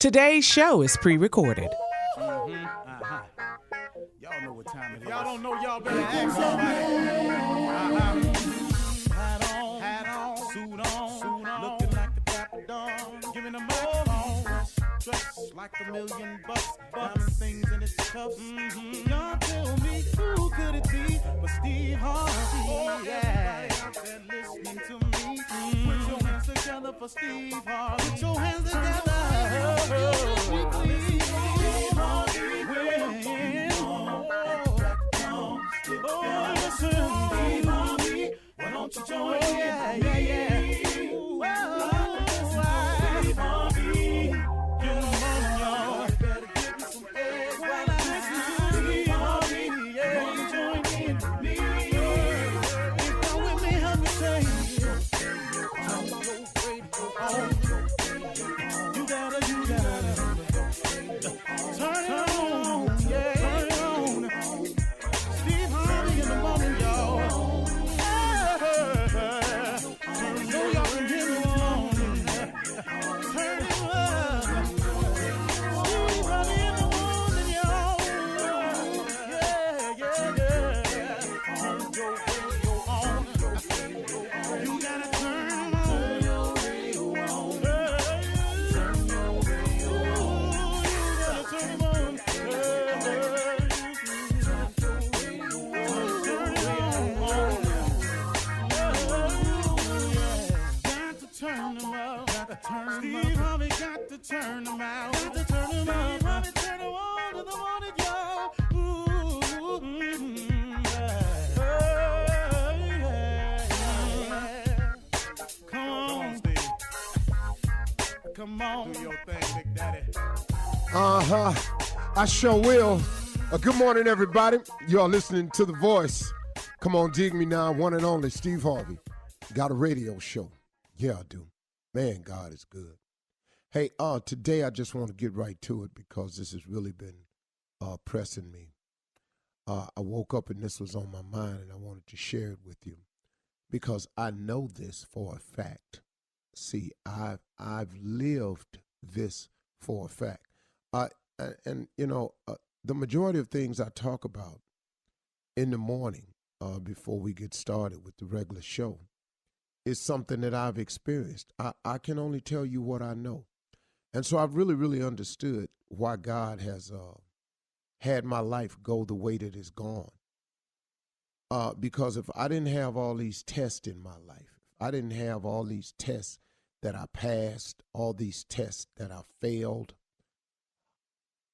Today's show is pre-recorded. Y'all know what time it is. Y'all don't know, y'all better ask somebody. Hat on, suit on, looking like a dapper dog, giving them all dressed like $1,000,000, diamond things in its cuffs. Y'all tell me who could it be but Steve Harvey? Everybody out there listening to me, put your hands together for Steve Harvey. Put your hands together. Why don't you join me? Ooh, Steve Harvey. Get them on, y'all. Better give me some eggs while I listen to Steve Harvey. Come on, join in with me. If you're with me, help me say turn your radio on. You gotta turn it on. Yeah, turn it on. Steve Harvey in the morning, y'all. Steve Harvey got to turn them out. Got to turn them out. Harvey turn them on to the morning, y'all. Come on, Steve. Come on. Do your thing, Big Daddy. I sure will. Good morning, everybody. Y'all listening to The Voice. Come on, dig me now. One and only Steve Harvey. Got a radio show. Yeah, I do. Man, God is good. Hey, today I just want to get right to it because this has really been pressing me. I woke up and this was on my mind and I wanted to share it with you because I know this for a fact. See, I've lived this for a fact. And you know, the majority of things I talk about in the morning before we get started with the regular show is something that I've experienced. I can only tell you what I know. And so I've really, really understood why God has had my life go the way that it's gone. Because if I didn't have all these tests in my life, if I didn't have all these tests that I passed, all these tests that I failed,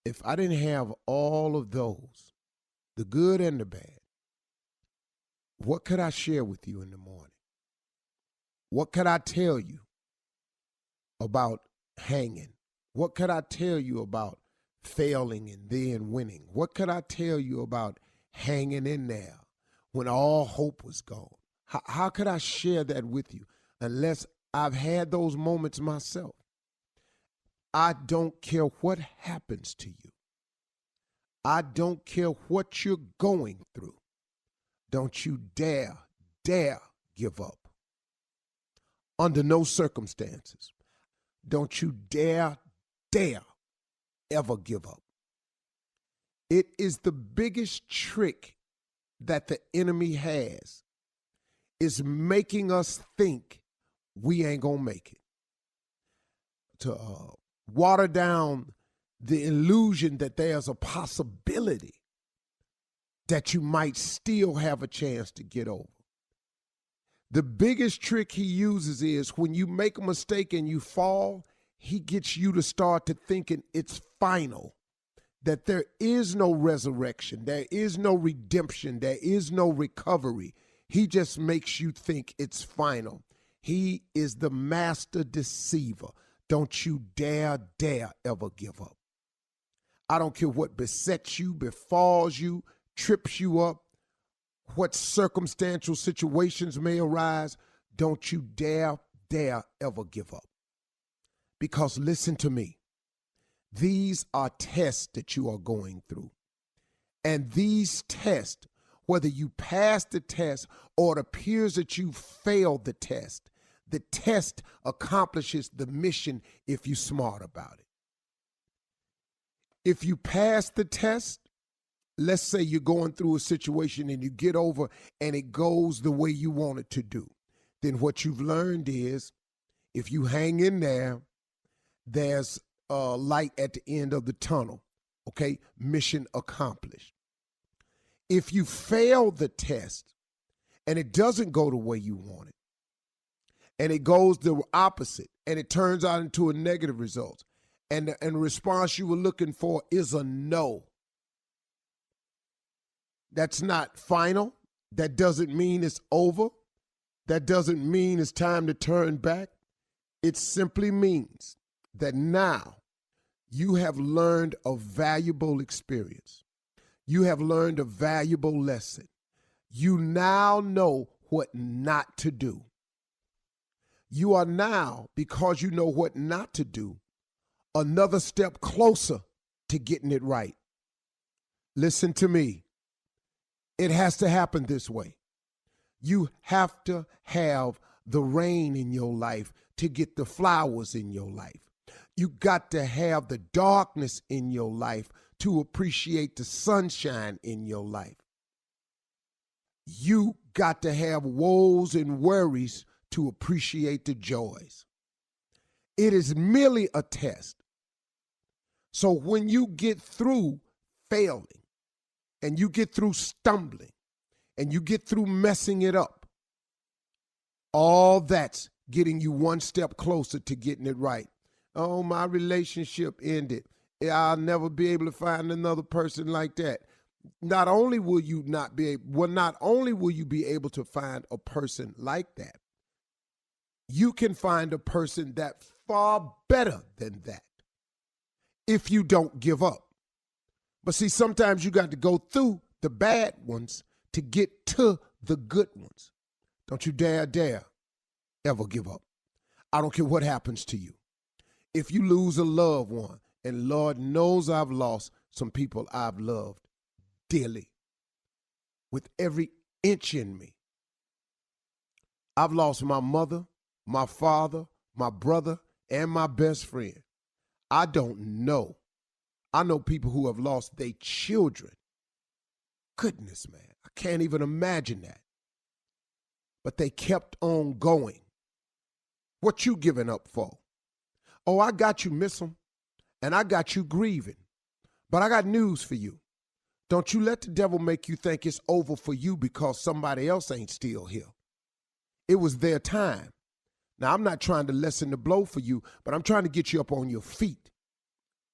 if I didn't have all of those, the good and the bad, what could I share with you in the morning? What could I tell you about hanging? What could I tell you about failing and then winning? What could I tell you about hanging in there when all hope was gone? How could I share that with you unless I've had those moments myself? I don't care what happens to you. I don't care what you're going through. Don't you dare give up. Under no circumstances. Don't you dare ever give up. It is the biggest trick that the enemy has, is making us think we ain't gonna make it. To water down the illusion that there's a possibility that you might still have a chance to get over. The biggest trick he uses is when you make a mistake and you fall, he gets you to start to thinking it's final, that there is no resurrection, there is no redemption, there is no recovery. He just makes you think it's final. He is the master deceiver. Don't you dare ever give up. I don't care what besets you, befalls you, trips you up, what circumstantial situations may arise. Don't you dare ever give up. Because listen to me, these are tests that you are going through. And these tests, whether you pass the test or it appears that you failed the test accomplishes the mission if you're smart about it. If you pass the test, let's say you're going through a situation and you get over and it goes the way you want it to do, then what you've learned is if you hang in there, there's a light at the end of the tunnel, okay? Mission accomplished. If you fail the test and it doesn't go the way you want it, and it goes the opposite, and it turns out into a negative result, and the response you were looking for is a no, that's not final. That doesn't mean it's over. That doesn't mean it's time to turn back. It simply means that now you have learned a valuable experience. You have learned a valuable lesson. You now know what not to do. You are now, because you know what not to do, another step closer to getting it right. Listen to me. It has to happen this way. You have to have the rain in your life to get the flowers in your life. You got to have the darkness in your life to appreciate the sunshine in your life. You got to have woes and worries to appreciate the joys. It is merely a test. So when you get through failing, and you get through stumbling, and you get through messing it up, all that's getting you one step closer to getting it right. Oh, my relationship ended. I'll never be able to find another person like that. Not only will you be able to find a person like that, you can find a person that's far better than that if you don't give up. But see, sometimes you got to go through the bad ones to get to the good ones. Don't you dare ever give up. I don't care what happens to you. If you lose a loved one, and Lord knows I've lost some people I've loved dearly with every inch in me. I've lost my mother, my father, my brother, and my best friend. I don't know. I know people who have lost their children. Goodness, man, I can't even imagine that. But they kept on going. What you giving up for? Oh, I got you, miss them, and I got you grieving. But I got news for you. Don't you let the devil make you think it's over for you because somebody else ain't still here. It was their time. Now, I'm not trying to lessen the blow for you, but I'm trying to get you up on your feet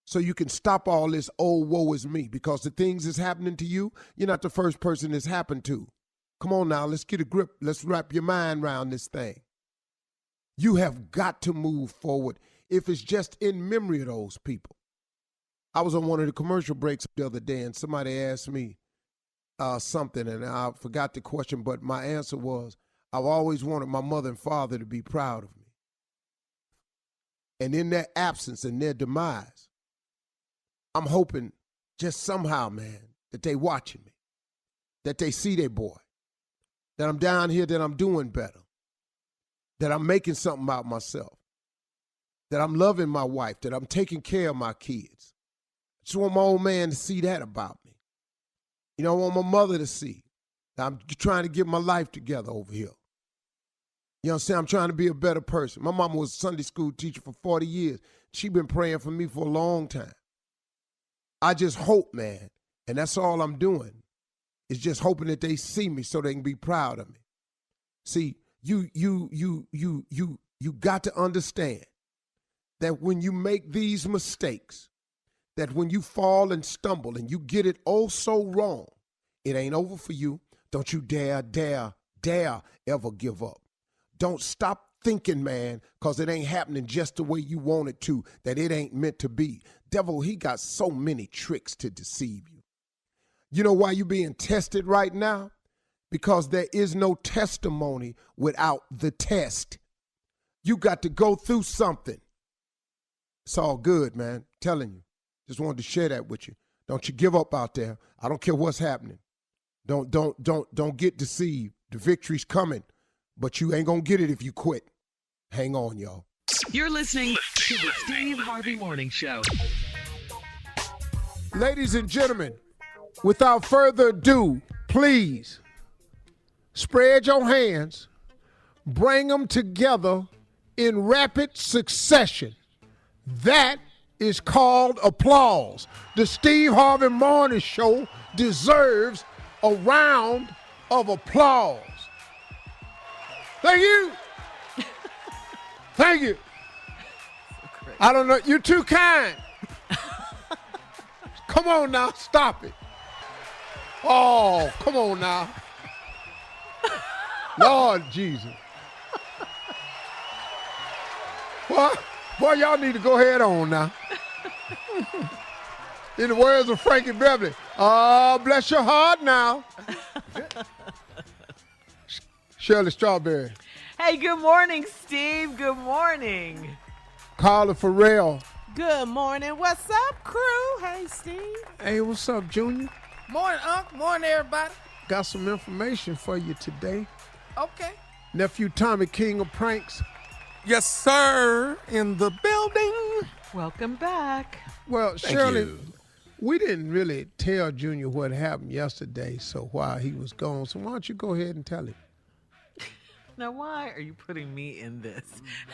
so you can stop all this, oh, woe is me, because the things that's happening to you, you're not the first person it's happened to. Come on now, let's get a grip. Let's wrap your mind around this thing. You have got to move forward if it's just in memory of those people. I was on one of the commercial breaks the other day, and somebody asked me something, and I forgot the question, but my answer was, I've always wanted my mother and father to be proud of me. And in their absence and their demise, I'm hoping just somehow, man, that they watching me, that they see their boy, that I'm down here, that I'm doing better, that I'm making something out of myself, that I'm loving my wife, that I'm taking care of my kids. I just want my old man to see that about me. You know, I want my mother to see that I'm trying to get my life together over here. You know what I'm saying? I'm trying to be a better person. My mama was a Sunday school teacher for 40 years. She been praying for me for a long time. I just hope, man, and that's all I'm doing, is just hoping that they see me so they can be proud of me. See, you got to understand that when you make these mistakes, that when you fall and stumble and you get it oh so wrong, it ain't over for you. Don't you dare ever give up. Don't stop thinking, man, because it ain't happening just the way you want it to, that it ain't meant to be. Devil, he got so many tricks to deceive you. You know why you being tested right now? Because there is no testimony without the test. You got to go through something. It's all good, man. I'm telling you. Just wanted to share that with you. Don't you give up out there. I don't care what's happening. Don't get deceived. The victory's coming, but you ain't gonna get it if you quit. Hang on, y'all. You're listening to the Steve Harvey Morning Show. Ladies and gentlemen, without further ado, please spread your hands, bring them together in rapid succession. That is called applause. The Steve Harvey Morning Show deserves a round of applause. Thank you. Thank you. I don't know. You're too kind. Come on now. Stop it. Oh, come on now. Lord Jesus. Boy, y'all need to go ahead on now. In the words of Frankie Beverly, oh, bless your heart now. Shirley Strawberry. Hey, good morning, Steve. Good morning. Carla Farrell. Good morning. What's up, crew? Hey, Steve. Hey, what's up, Junior? Morning, Unc. Morning, everybody. Got some information for you today. Okay. Nephew Tommy, king of pranks. Yes, sir. In the building. Welcome back. Well, Thank Shirley, you. we didn't really tell Junior what happened yesterday, so while he was gone. So why don't you go ahead and tell him? Now, why are you putting me in this?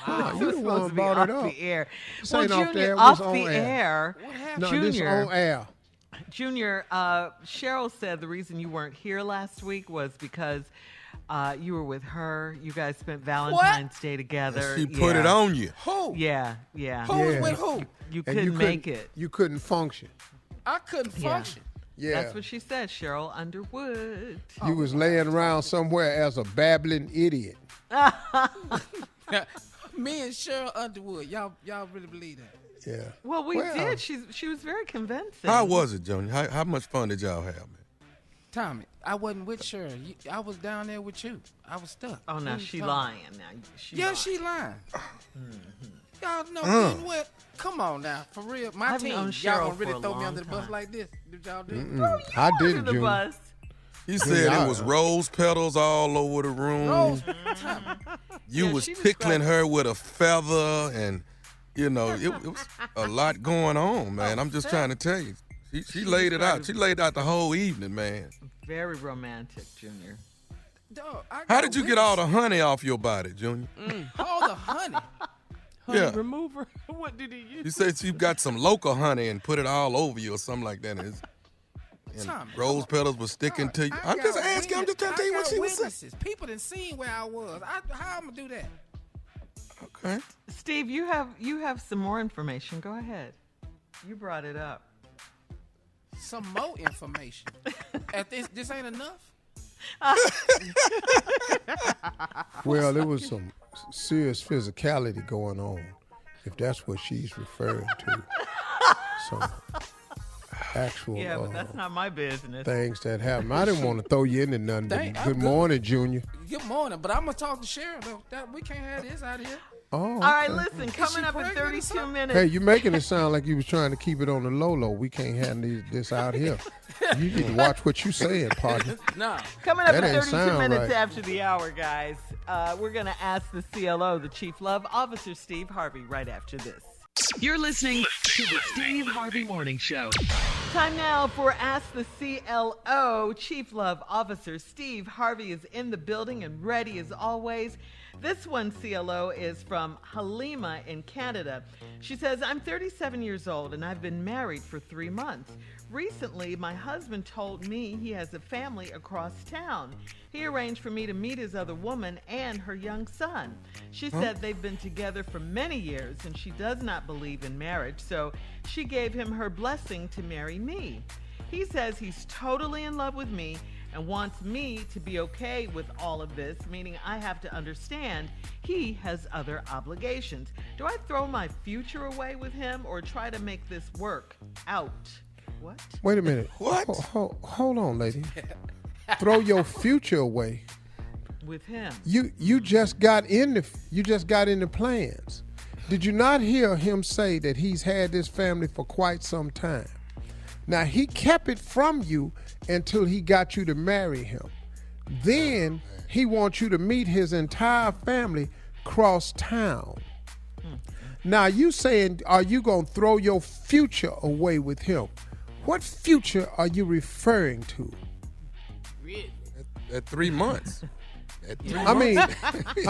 Wow, This you was the supposed one to be brought off it up. the air. This Well, ain't off the Junior, air, it off was the on air. air. What happened? No, this Junior, on air. Junior, Cheryl said the reason you weren't here last week was because you were with her. You guys spent Valentine's Day together. She put it on you. Who? Yeah. Who Yeah. was with who? You And couldn't make it. You couldn't function. I couldn't Yeah. function. Yeah. That's what she said, Cheryl Underwood. You was laying around somewhere as a babbling idiot. Me and Cheryl Underwood. Y'all really believe that? Yeah. Well, we did. She was very convincing. How was it, Junior? How much fun did y'all have, man? Tommy, I wasn't with Cheryl. I was down there with you. I was stuck. Oh, now What she you talking lying. Now Yeah, lying. she lying. Y'all know what? Come on now, for real. My I've team, known y'all Cheryl gonna really for a throw me long under the bus time. like this? Did y'all do? I Under didn't, the Junior. bus. You said Yeah. it was rose petals all over the room. Rose, You Yeah, was she tickling described- her with a feather, and it was a lot going on, man. I'm just trying to tell you. She laid it out. She laid out the whole evening, man. Very romantic, Junior. dog, I How got did you get all the honey off your body, Junior? all the honey? Yeah. Remover. What did he use? You said she got some local honey and put it all over you or something like that. And Tommy, rose petals was sticking to you. I I'm just got asking. I'm just trying to tell you what got she was saying. witnesses. People done seen where I was. How I'm gonna do that? Okay. Steve, you have some more information. Go ahead. You brought it up. Some more information. At this ain't enough. Well, there was some serious physicality going on, if that's what she's referring to. Some actual Yeah, but that's not my business. things that happened. I didn't want to throw you into nothing. But I'm good good. morning, Junior. Good morning, but I'm gonna talk to Cheryl though. That we can't have this out here. Oh, All right, okay. listen, coming up in pregnant or 32 something? minutes. Hey, you making it sound like you was trying to keep it on the low. We can't have this out here. You need to watch what you saying, partner. Nah. Coming up That in ain't 32 sound minutes right. after the hour, guys. We're going to ask the CLO, the Chief Love Officer, Steve Harvey, right after this. You're listening to the Steve Harvey Morning Show. Time now for Ask the CLO. Chief Love Officer Steve Harvey is in the building and ready as always. This one, CLO, is from Halima in Canada. She says, I'm 37 years old and I've been married for 3 months. Recently, my husband told me he has a family across town. He arranged for me to meet his other woman and her young son. She said they've been together for many years and she does not believe in marriage, so she gave him her blessing to marry me. He says he's totally in love with me and wants me to be okay with all of this, meaning I have to understand he has other obligations. Do I throw my future away with him or try to make this work out? What? Wait a minute. What? Hold on, lady. Throw your future away. With him? You just got in the plans. Did you not hear him say that he's had this family for quite some time? Now, he kept it from you until he got you to marry him. Then he wants you to meet his entire family cross town. Now, you saying, are you going to throw your future away with him? What future are you referring to? At 3 months. I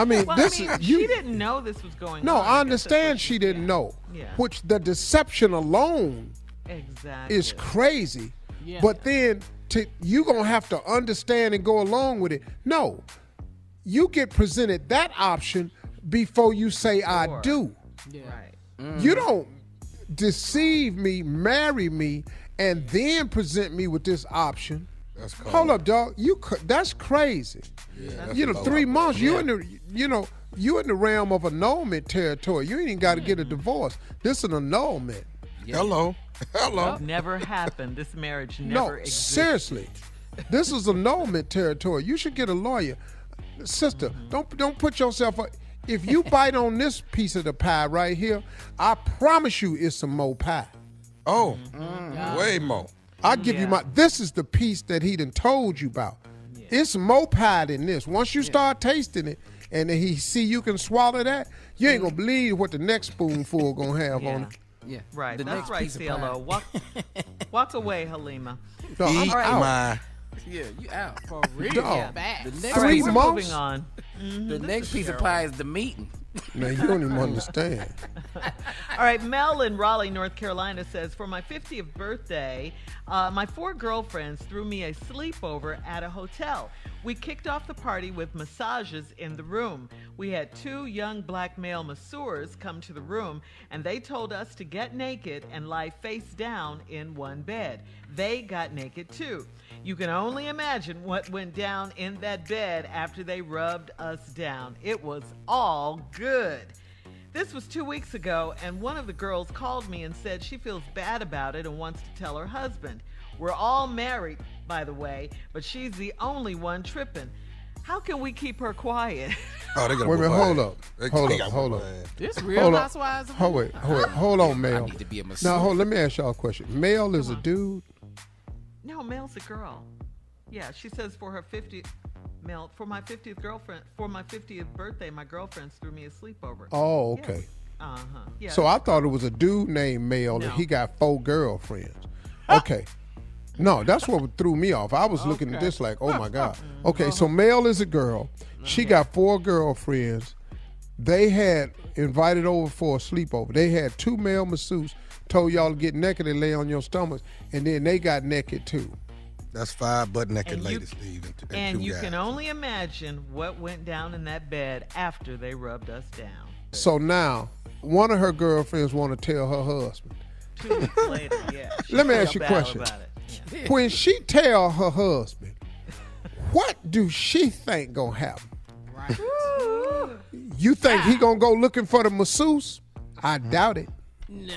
mean, Well, she didn't know this was going on. No, I understand she didn't know. Yeah. Which the deception alone is crazy. Yeah. But then you going to have to understand and go along with it. No, you get presented that option before you say I do. Yeah. Right. Mm-hmm. You don't deceive me, marry me, and then present me with this option. That's cold. Hold up, dog. That's crazy. Yeah, 3 months. You in the realm of annulment territory. You ain't even got to get a divorce. This is an annulment. Yeah. Hello. Never happened. This marriage never existed. Seriously. This is annulment territory. You should get a lawyer. Sister, don't put yourself up. If you bite on this piece of the pie right here, I promise you it's some more pie. Oh, way more. I give you this is the piece that he done told you about. Yeah. It's more pie than this. Once you start tasting it and then he see you can swallow that, you ain't gonna believe what the next spoonful gonna have on it. Yeah. Right. The That's next right, piece of CLO. Walk away, Halima. No, I'm Eat out. my. Yeah, you out for real. Dog. Bad. The All next, right, 3 we're months? moving on. the next piece of pie is the meeting. Man, you don't even understand. All right, Mel in Raleigh, North Carolina says, for my 50th birthday, my 4 girlfriends threw me a sleepover at a hotel. We kicked off the party with massages in the room. We had 2 young black male masseurs come to the room, and they told us to get naked and lie face down in one bed. They got naked too. You can only imagine what went down in that bed after they rubbed us down. It was all good. This was 2 weeks ago, and one of the girls called me and said she feels bad about it and wants to tell her husband. We're all married, by the way, but she's the only one tripping. How can we keep her quiet? Oh, they got Wait a minute, hold up. This Real Hold up. Housewives. Hold on, Mel. I need to be a masseuse. Now, let me ask y'all a question. Mel is a dude? No, Mel's a girl. Yeah, she says for her 50th, Mel, for my 50th birthday, my girlfriends threw me a sleepover. Oh, okay. Uh-huh. Yeah. So I thought it was a dude named Mel and he got 4 girlfriends. Okay. No, that's what threw me off. I was looking at this like, oh my God. Okay, so Mel is a girl. She got 4 girlfriends. They had invited over for a sleepover. They had 2 male masseuses, told y'all to get naked and lay on your stomachs, and then they got naked too. That's 5 butt-naked ladies, Steve. And you guys. can only imagine what went down in that bed after they rubbed us down. So now, one of her girlfriends want to tell her husband. 2 weeks later, yeah. Let me ask you a question. When she tell her husband, what do she think gonna happen? Right. You think he gonna go looking for the masseuse? I doubt it. No.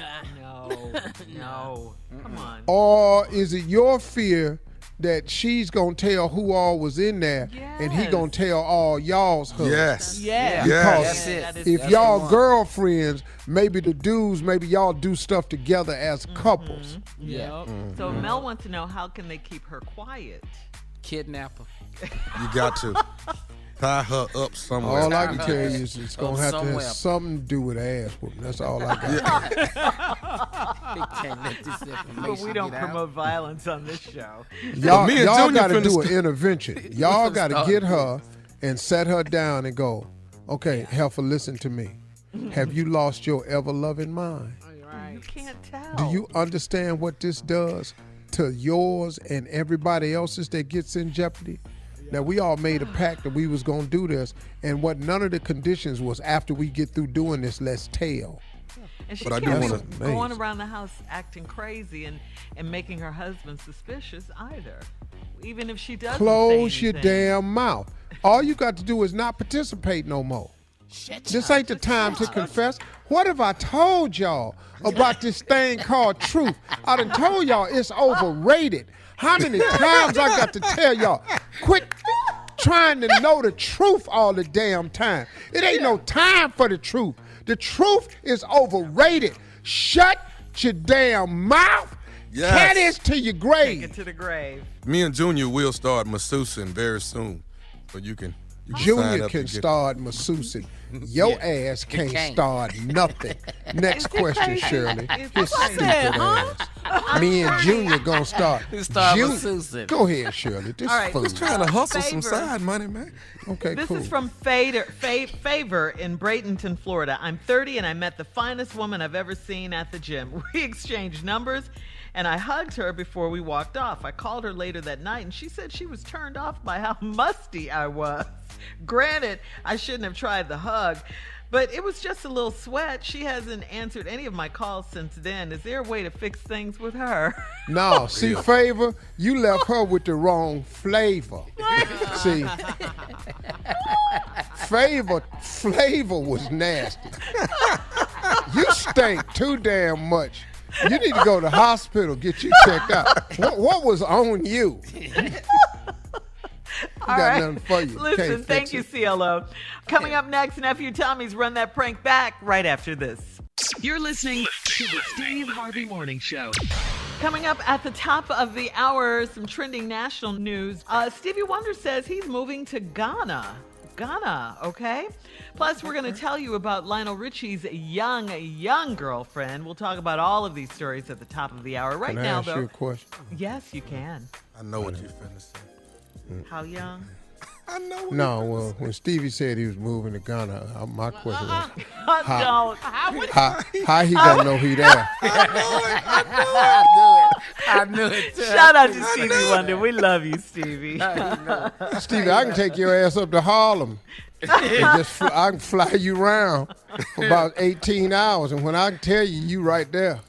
Come on. Or is it your fear that she's gonna tell who all was in there and he gonna tell all y'all's husbands? Yes. Because That's if That's y'all the one. girlfriends, maybe the dudes, maybe y'all do stuff together as couples. Yeah. So Mel wants to know, how can they keep her quiet? Kidnapper. You got to tie her up somewhere. All I can tell you is it's gonna have to somewhere. have something to do with ass whooping. That's all I got. They can't let this information But we don't get out. promote violence on this show. Y'all, me and y'all Junior got to do an finna intervention. Y'all got to get her and set her down and go, okay, Heifer, listen to me. Have you lost your ever-loving mind? You can't tell. Do you understand what this does to yours and everybody else's that gets in jeopardy? Now, we all made a pact that we was going to do this, and what none of the conditions was after we get through doing this, let's tell. And she But I do can't wanna- be going around the house acting crazy and making her husband suspicious either. Even if she doesn't Close say your anything. damn mouth. All you got to do is not participate no more. This ain't the time to confess. What have I told y'all about this thing called truth? I done told y'all it's overrated. How many times I got to tell y'all? Quit trying to know the truth all the damn time. It ain't no time for the truth. The truth is overrated. Shut your damn mouth. Yes. Cat is to your Take grave. it to the grave. Me and Junior will start masseusing very soon. So you can sign Junior up can to get- start masseusing. Your ass can't can't. start nothing. Next question, Shirley. It's His okay. stupid ass. Me and Junior gonna start. We start with Junior. Susan. Go ahead, Shirley. This All right. food. Just trying to hustle some Favor. side money, man. Okay, This cool. is from Favor in Bradenton, Florida. I'm 30 and I met the finest woman I've ever seen at the gym. We exchanged numbers and I hugged her before we walked off. I called her later that night and she said she was turned off by how musty I was. Granted, I shouldn't have tried the hug, but it was just a little sweat. She hasn't answered any of my calls since then. Is there a way to fix things with her? No, see, Favor, you left her with the wrong flavor. See, Flavor was nasty. You stink too damn much. You need to go to the hospital, get you checked out. What was on you? All got right. nothing for you. Listen, Can't thank fix you, it. CLO. Coming up next, Nephew Tommy's Run That Prank Back right after this. You're listening to the Steve Harvey Morning Show. Coming up at the top of the hour, some trending national news. Stevie Wonder says he's moving to Ghana. Ghana, okay? Plus, we're going to tell you about Lionel Richie's young girlfriend. We'll talk about all of these stories at the top of the hour. Right Can I now, ask though. you a question? Yes, you can. I know what you're finna say. How young? I know what No, well, when Stevie said he was moving to Ghana, my question was, Don't. how he gonna know he there? I knew it. Shout out to Stevie Wonder. We love you, Stevie. Stevie, I can take your ass up to Harlem. And I can fly you around for about 18 hours, and when I can tell you, you right there.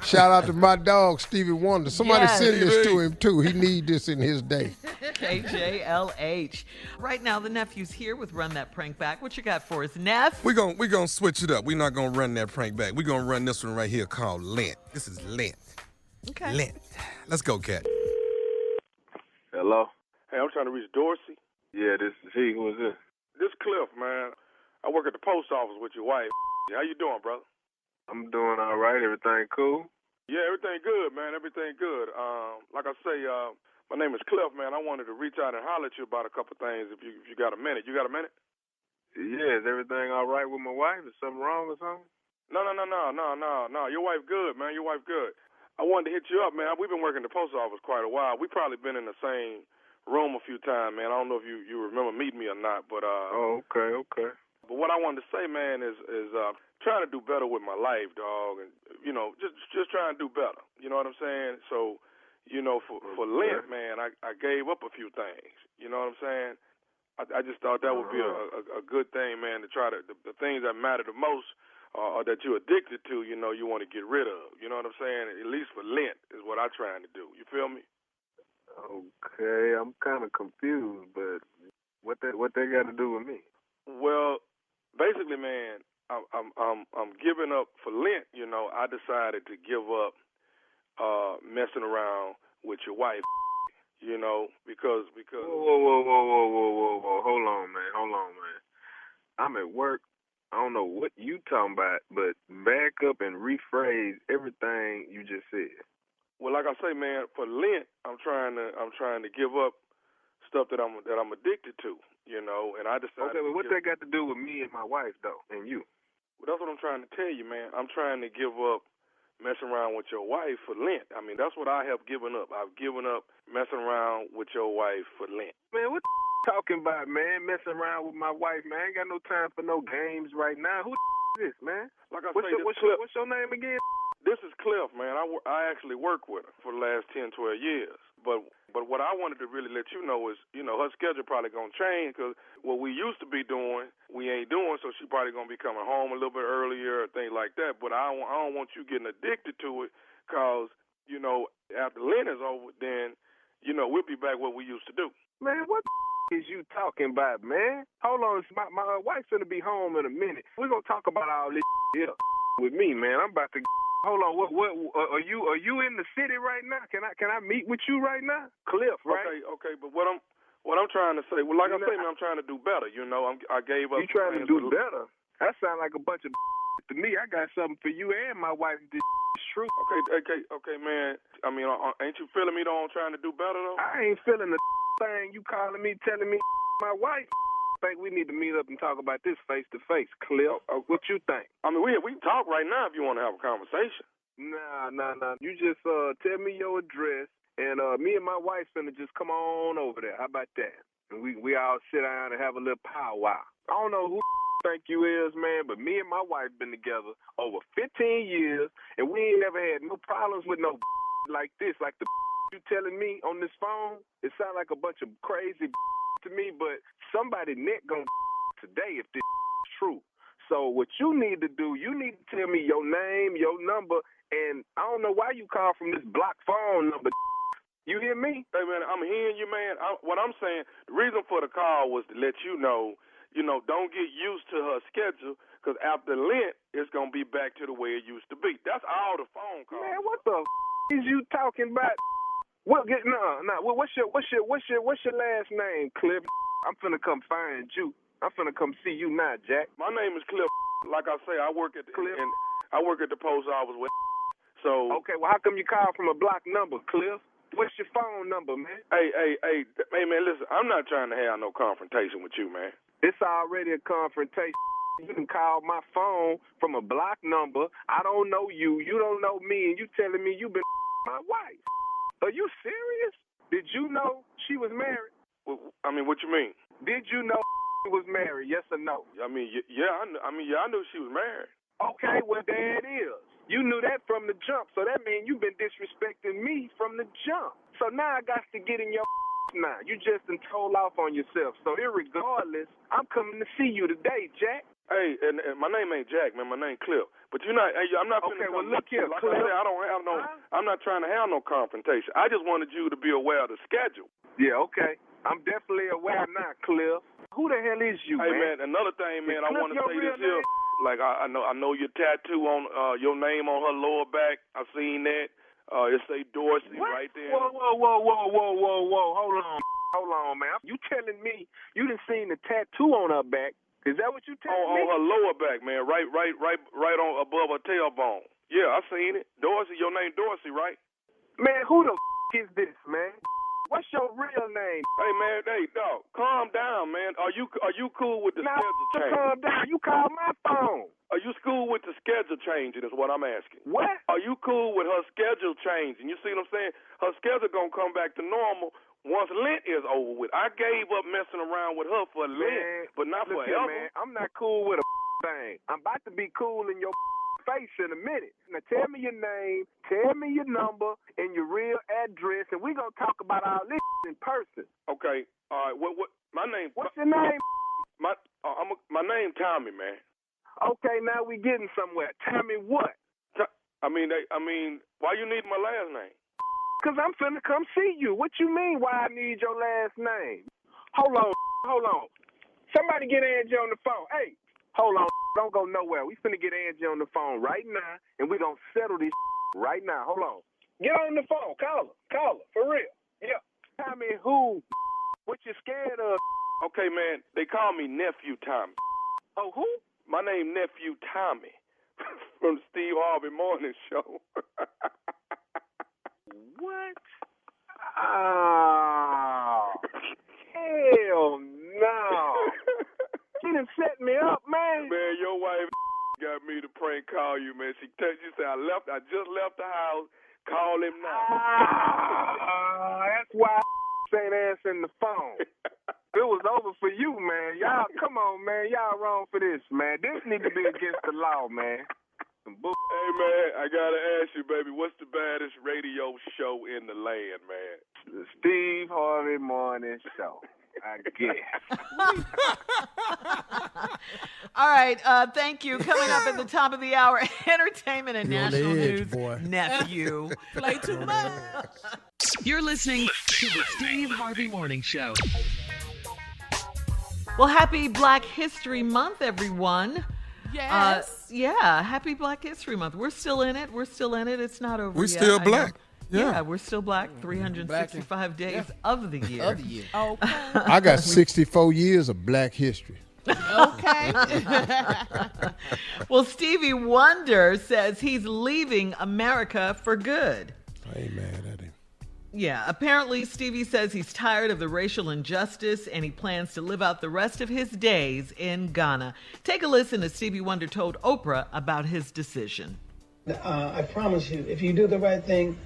Shout out to my dog, Stevie Wonder. Somebody Yes. send this to him, too. He need this in his day. KJLH. Right now, the nephew's here with Run That Prank Back. What you got for us, Neff? we gonna switch it up. We're not gonna run that prank back. We're gonna run this one right here called Lent. This is Lent. Okay. Lent. Let's go, Cat. Hello? Hey, I'm trying to reach Dorsey. Yeah, this is he. Who is this? This Cliff, man. I work at the post office with your wife. How you doing, brother? I'm doing all right. Everything cool? Yeah, everything good, man. Everything good. Like I say, my name is Cliff, man. I wanted to reach out and holler at you about a couple things if you got a minute. You got a minute? Yeah, is everything all right with my wife? Is something wrong or something? No. Your wife good, man. Your wife good. I wanted to hit you up, man. We've been working at the post office quite a while. We probably been in the same room a few times, man. I don't know if you remember meeting me or not, but Oh, okay. But what I wanted to say, man, is trying to do better with my life, dog, and just trying to do better. You know what I'm saying? So, for Lent, man, I gave up a few things. You know what I'm saying? I just thought that would be a good thing, man, to try to the things that matter the most or that you're addicted to. You want to get rid of. You know what I'm saying? At least for Lent is what I'm trying to do. You feel me? Okay, I'm kind of confused, but what they got to do with me? Well, basically, man, I'm giving up for Lent. I decided to give up messing around with your wife. Because. Whoa. Hold on, man. I'm at work. I don't know what you talking about, but back up and rephrase everything you just said. Well, like I say, man, for Lent, I'm trying to give up stuff that I'm addicted to, and I decided. Okay, but what that got to do with me and my wife, though, and you? Well, that's what I'm trying to tell you, man. I'm trying to give up messing around with your wife for Lent. I mean, that's what I have given up. I've given up messing around with your wife for Lent. Man, what talking about, man? Messing around with my wife, man. I ain't got no time for no games right now. Who is this, man? Like I what's say, what's your name again? This is Cliff, man. I actually work with her for the last 10, 12 years. But what I wanted to really let you know is, her schedule probably going to change because what we used to be doing, we ain't doing, so she probably going to be coming home a little bit earlier or things like that. But I don't want you getting addicted to it because, after Lent is over, then, we'll be back what we used to do. Man, what is you talking about, man? Hold on. My wife's going to be home in a minute. We're going to talk about all this here with me, man. I'm about to... Hold on, what are you in the city right now? Can I meet with you right now? Cliff, right? Okay, but what I'm trying to say, well, like I say, man, I'm trying to do better. I gave up. You trying to do better? That sounds like a bunch of to me. I got something for you and my wife. This is true. Okay, man. I mean, ain't you feeling me though? I'm trying to do better though. I ain't feeling the thing you calling me, telling me my wife. I think we need to meet up and talk about this face to face, Cliff. What you think? I mean, we can talk right now if you want to have a conversation. Nah. You just tell me your address, and me and my wife finna just come on over there. How about that? And we all sit down and have a little powwow. I don't know who think you is, man, but me and my wife been together over 15 years, and we ain't never had no problems with no like this. Like the you telling me on this phone, it sound like a bunch of crazy to me, but somebody neck gonna today if this is true. So what you need to do, you need to tell me your name, your number, and I don't know why you call from this block phone number. You hear me? Hey, man, I'm hearing you, man. What I'm saying, the reason for the call was to let you know, don't get used to her schedule, because after Lent, it's going to be back to the way it used to be. That's all the phone call. Man, what the is you talking about? What's your last name, Cliff? I'm finna come find you. I'm finna come see you now, Jack. My name is Cliff. Like I say, I work at the post office with. So okay, well, how come you call from a block number, Cliff? What's your phone number, man? Hey, man, listen, I'm not trying to have no confrontation with you, man. It's already a confrontation. You can call my phone from a block number. I don't know you. You don't know me, and you telling me you been my wife. Are you serious? Did you know she was married? I mean, what you mean? Did you know she was married, yes or no? I mean, I knew she was married. Okay, well, there it is. You knew that from the jump, so that means you've been disrespecting me from the jump. So now I got to get in your now. You just done told off on yourself. So irregardless, I'm coming to see you today, Jack. Hey, and my name ain't Jack, man. My name Cliff. But you're not. I'm not. Okay, well look here, like Cliff. I said, I don't have no. I'm not trying to have no confrontation. I just wanted you to be aware of the schedule. Yeah, okay. I'm definitely aware now, Cliff. Who the hell is you, man? Hey, man, another thing, man. I want to say this here. Like I know your tattoo on your name on her lower back. I seen that. It say Dorsey right there. Whoa! Hold on, man. You telling me you done seen the tattoo on her back? Is that what you telling me? On her lower back, man. Right on above her tailbone. Yeah, I seen it. Dorsey, your name Dorsey, right? Man, who the is this, man? What's your real name? Hey, man, dog, calm down, man. Are you cool with the schedule change? Calm down. You call my phone. Are you cool with the schedule changing is what I'm asking. What? Are you cool with her schedule changing? You see what I'm saying? Her schedule going to come back to normal once Lent is over with. I gave up messing around with her for Lent, but not forever. Here, man, I'm not cool with a thing. I'm about to be cool in your face in a minute. Now tell me your name, tell me your number, and your real address, and we're going to talk about all this in person. Okay. All right. What my name? What's your name? My name Tommy, man. Okay, now we getting somewhere. Tommy what? I mean, why you need my last name? Because I'm finna come see you. What you mean why I need your last name? Hold on. Somebody get Angie on the phone. Hey, hold on. Don't go nowhere. We finna get Angie on the phone right now, and we gonna settle this right now. Hold on. Get on the phone. Call her. For real. Yeah. Tell me who. What you scared of? Okay, man. They call me Nephew Tommy. Oh, who? My name Nephew Tommy from the Steve Harvey Morning Show. What? Oh, hell no. She done set me up, man. Man, your wife got me to prank call you, man. She said I just left the house. Call him now. That's why ain't answering the phone. It was over for you, man. Y'all, come on, man. Y'all wrong for this, man. This need to be against the law, man. Hey, man, I gotta ask you, baby, what's the baddest radio show in the land, man? The Steve Harvey Morning Show, I guess. All right, thank you. Coming up at the top of the hour, entertainment and national news. Nephew. Play too much. You're listening to the Steve Harvey Morning Show. Well, happy Black History Month, everyone. Yes. Happy Black History Month. We're still in it. It's not over We're yet. still black. Yeah, we're still black. 365 days of the year. Okay. I got 64 years of black history. Okay. Well, Stevie Wonder says he's leaving America for good. I ain't mad at him. Yeah, apparently Stevie says he's tired of the racial injustice and he plans to live out the rest of his days in Ghana. Take a listen as Stevie Wonder told Oprah about his decision. I promise you, if you do the right thing,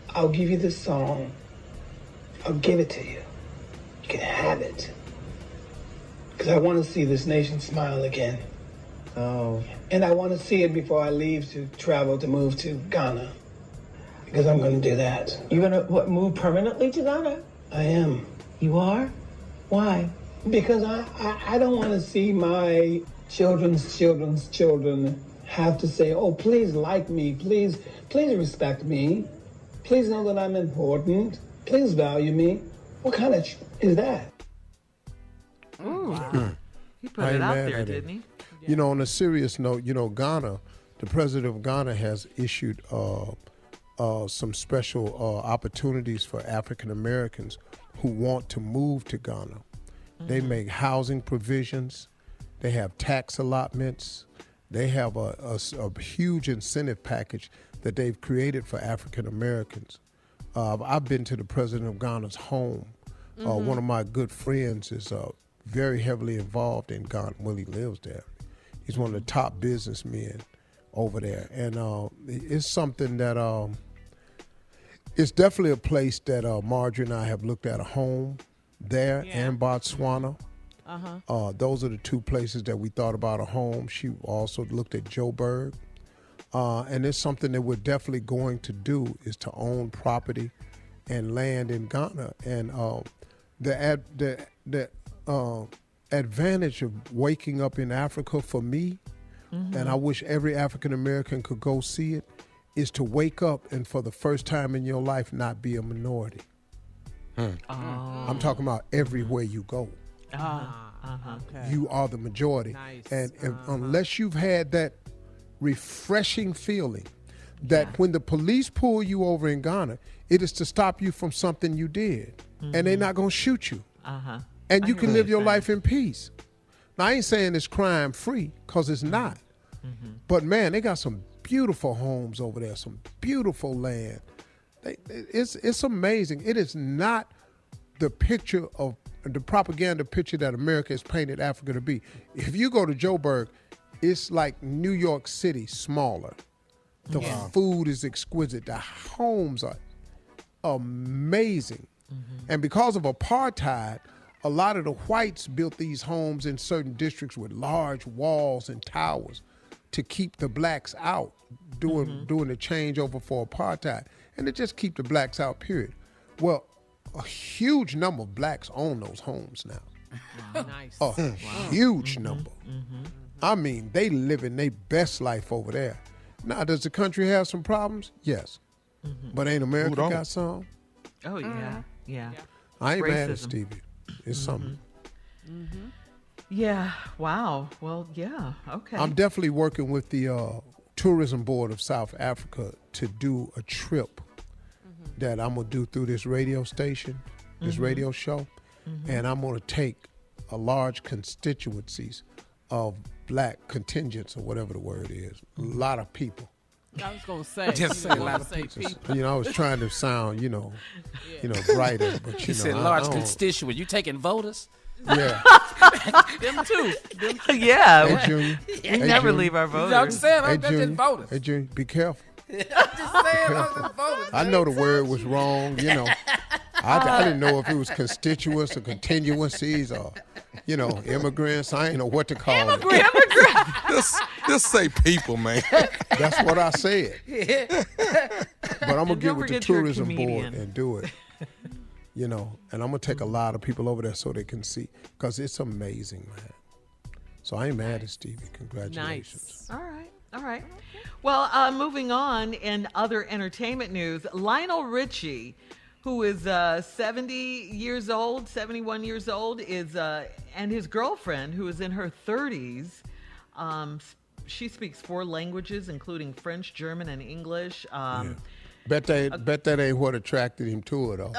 I'll give you this song. I'll give it to you. You can have it. Because I want to see this nation smile again. Oh. And I want to see it before I leave to travel to move to Ghana. Because I'm going to do that. You're going to move permanently to Ghana? I am. You are? Why? Because I don't want to see my children's children have to say, oh, please like me, please respect me, please know that I'm important, please value me. What kind of is that? Ooh. He put it out there, didn't he? Yeah. You know, on a serious note, you know, Ghana, the president of Ghana has issued some special opportunities for African Americans who want to move to Ghana. Mm-hmm. They make housing provisions. They have tax allotments. They have a huge incentive package that they've created for African Americans. I've been to the president of Ghana's home. Mm-hmm. One of my good friends is very heavily involved in Ghana. Well, he lives there. He's one of the top businessmen over there. And it's something that, it's definitely a place that Marjorie and I have looked at a home there and Botswana. Uh-huh. Those are the two places that we thought about a home. She also looked at Joburg. And it's something that we're definitely going to do is to own property and land in Ghana. And the advantage of waking up in Africa for me, and I wish every African American could go see it, is to wake up and for the first time in your life not be a minority. I'm talking about everywhere you go. Okay. You are the majority. Nice. And unless you've had that refreshing feeling that when the police pull you over in Ghana, it is to stop you from something you did. And they're not going to shoot you. And you can live your life in peace. Now, I ain't saying it's crime free, because it's not. But man, they got some beautiful homes over there, some beautiful land. It's amazing. It is not the picture of the propaganda picture that America has painted Africa to be. If you go to Joburg, it's like New York City, smaller. The food is exquisite. The homes are amazing. And because of apartheid, a lot of the whites built these homes in certain districts with large walls and towers to keep the blacks out doing the changeover for apartheid. And to just keep the blacks out, period. Well, a huge number of blacks own those homes now. Nice. A huge number. I mean, they living their best life over there. Now, does the country have some problems? Yes. But ain't America got some? Oh, yeah. Yeah. I ain't mad at Stevie. It's something. Yeah. Wow. Well, yeah. Okay. I'm definitely working with the Tourism Board of South Africa to do a trip that I'm going to do through this radio station, this radio show. And I'm going to take a large constituencies of black contingents, or whatever the word is. A lot of people. I was going to say. Just say a lot of people. You know, I was trying to sound, brighter. But, you said large constituent. You taking voters? Yeah. Them too. Yeah. Hey, Junior. We never leave our voters. I'm saying, I'm just voters. Hey, Junior, be careful. I'm just saying, I'm just voters. I know the word was wrong, I didn't know if it was constituents or continuancies or, immigrants. I ain't know what to call it. Just say people, man. That's what I said. But I'm going to get with the tourism board and do it. And I'm going to take a lot of people over there so they can see, because it's amazing, man. So I ain't mad at Stevie. Congratulations. Nice. All right. Well, moving on in other entertainment news, Lionel Richie, who is 71 years old, is and his girlfriend, who is in her 30s, she speaks 4 languages, including French, German, and English. Bet that ain't what attracted him to it, though.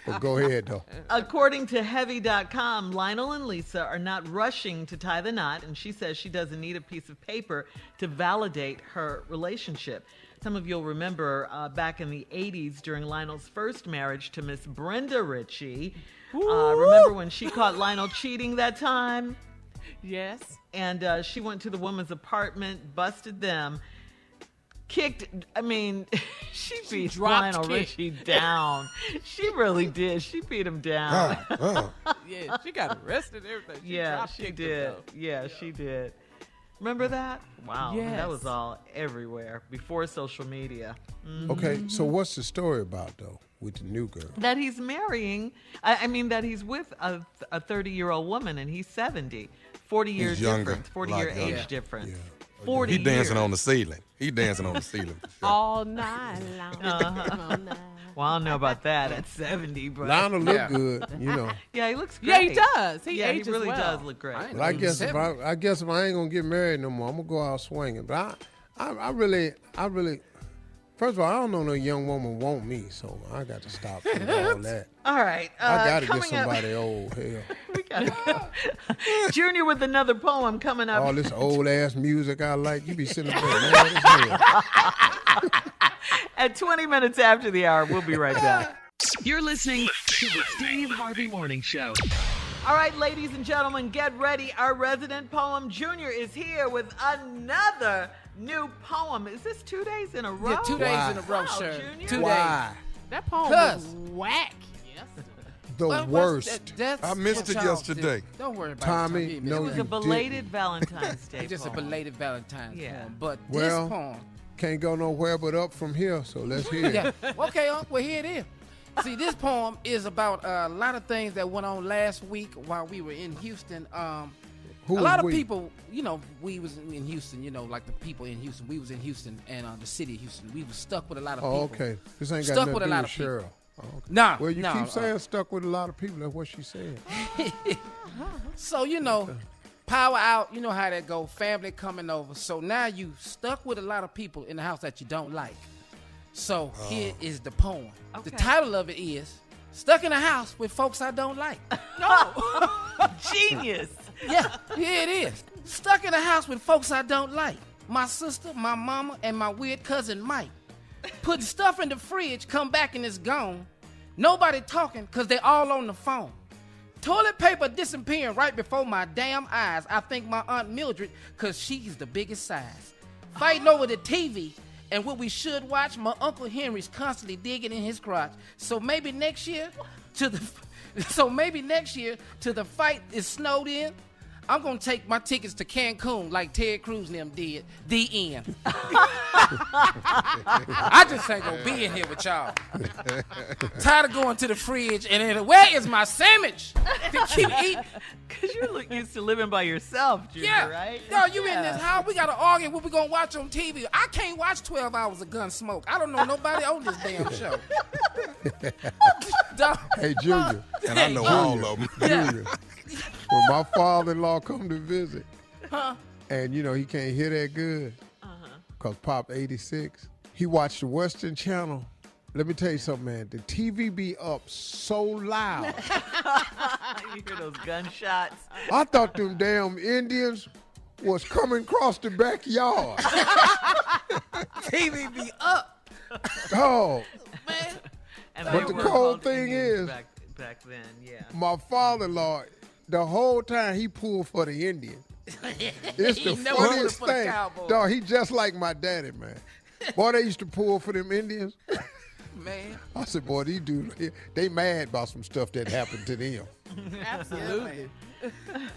But go ahead, though. According to Heavy.com, Lionel and Lisa are not rushing to tie the knot, and she says she doesn't need a piece of paper to validate her relationship. Some of you'll remember back in the 80s during Lionel's first marriage to Miss Brenda Ritchie. Remember when she caught Lionel cheating that time? Yes. And she went to the woman's apartment, busted them, kicked, she beat Lionel Richie down. She really did. She beat him down. Yeah, she got arrested and everything. She did. Yeah, she did. Remember that? Wow. Yes. That was all everywhere before social media. Mm-hmm. Okay, so what's the story about, though, with the new girl? That he's marrying, that he's with a 30-year-old woman and he's 70. 40 years difference. 40-year age difference. Yeah. 40 He dancing years. on the ceiling. He dancing on the ceiling. For sure. All night long. Uh-huh. Well, I don't know about that at 70, but Lionel look good, Yeah, he looks great. Yeah, he does. He he ages really well. does look great. But I guess if I ain't gonna get married no more, I'm gonna go out swinging. But I really, first of all, I don't know no young woman want me, so I got to stop doing all that. All right, I gotta get coming up- somebody old. Hell, We gotta go. Junior with another poem coming up. all this old ass music I like, you be sitting there mad as hell. At 20 minutes after the hour, we'll be right back. You're listening to the Steve Harvey Morning Show. All right, ladies and gentlemen, get ready. Our resident poem Junior is here with another new poem. Is this 2 days in a row? Yeah, 2 days in a row, Wow, sure. Junior. 2 Why? days. That poem Cuz. was whack. Yes. The Well, worst. that's I missed what it y'all yesterday. did. Don't worry about Tommy, it. no, It was you a belated didn't. Valentine's Day It's just a poem. belated Valentine's Yeah. poem. But Well, this poem. Can't go nowhere but up from here, so let's hear it. Yeah. Okay, well, here it is. See, this poem is about a lot of things that went on last week while we were in Houston. Who a lot of was we? people, we was in Houston, like the people in Houston. We was in Houston and the city of Houston. We was stuck with a lot of people. Oh, okay. This ain't got Stuck nothing with to a do lot with of people. Cheryl. Oh, okay. Nah, Well, you nah, keep saying stuck with a lot of people. That's what she said. So, power out, you know how that go, family coming over. So now you stuck with a lot of people in the house that you don't like. So here is the poem. Okay. The title of it is Stuck in a House with Folks I Don't Like. Genius. Yeah, here it is. Stuck in a house with folks I don't like. My sister, my mama, and my weird cousin Mike. Put stuff in the fridge, come back and it's gone. Nobody talking because they all on the phone. Toilet paper disappearing right before my damn eyes. I think my Aunt Mildred, because she's the biggest size. Fighting over the TV and what we should watch, my Uncle Henry's constantly digging in his crotch. So maybe next year, till the fight is snowed in, I'm going to take my tickets to Cancun like Ted Cruz and them did. The end. I just ain't going to be in here with y'all. Tired of going to the fridge and then, where is my sandwich? To keep eating. Because you're used to living by yourself, Junior, Yeah. right? Yo, you in this house, we got to argue what we going to watch on TV. I can't watch 12 hours of Gunsmoke. I don't know nobody on this damn show. Dog. Hey, Junior. And I know all of them. Junior. When my father-in-law come to visit, Huh? and he can't hear that good, because Pop 86, he watched the Western Channel. Let me tell you something, man. The TV be up so loud. You hear those gunshots. I thought them damn Indians was coming across the backyard. TV be up. Oh, Man. And But they the were cold called thing Indians is- back then, yeah. my father-in-law, the whole time he pulled for the Indians. It's the He never pulled funniest for the thing. Cowboys. Dog, he just like my daddy, man. Boy, they used to pull for them Indians. Man. I said, boy, these dudes, they mad about some stuff that happened to them. Absolutely.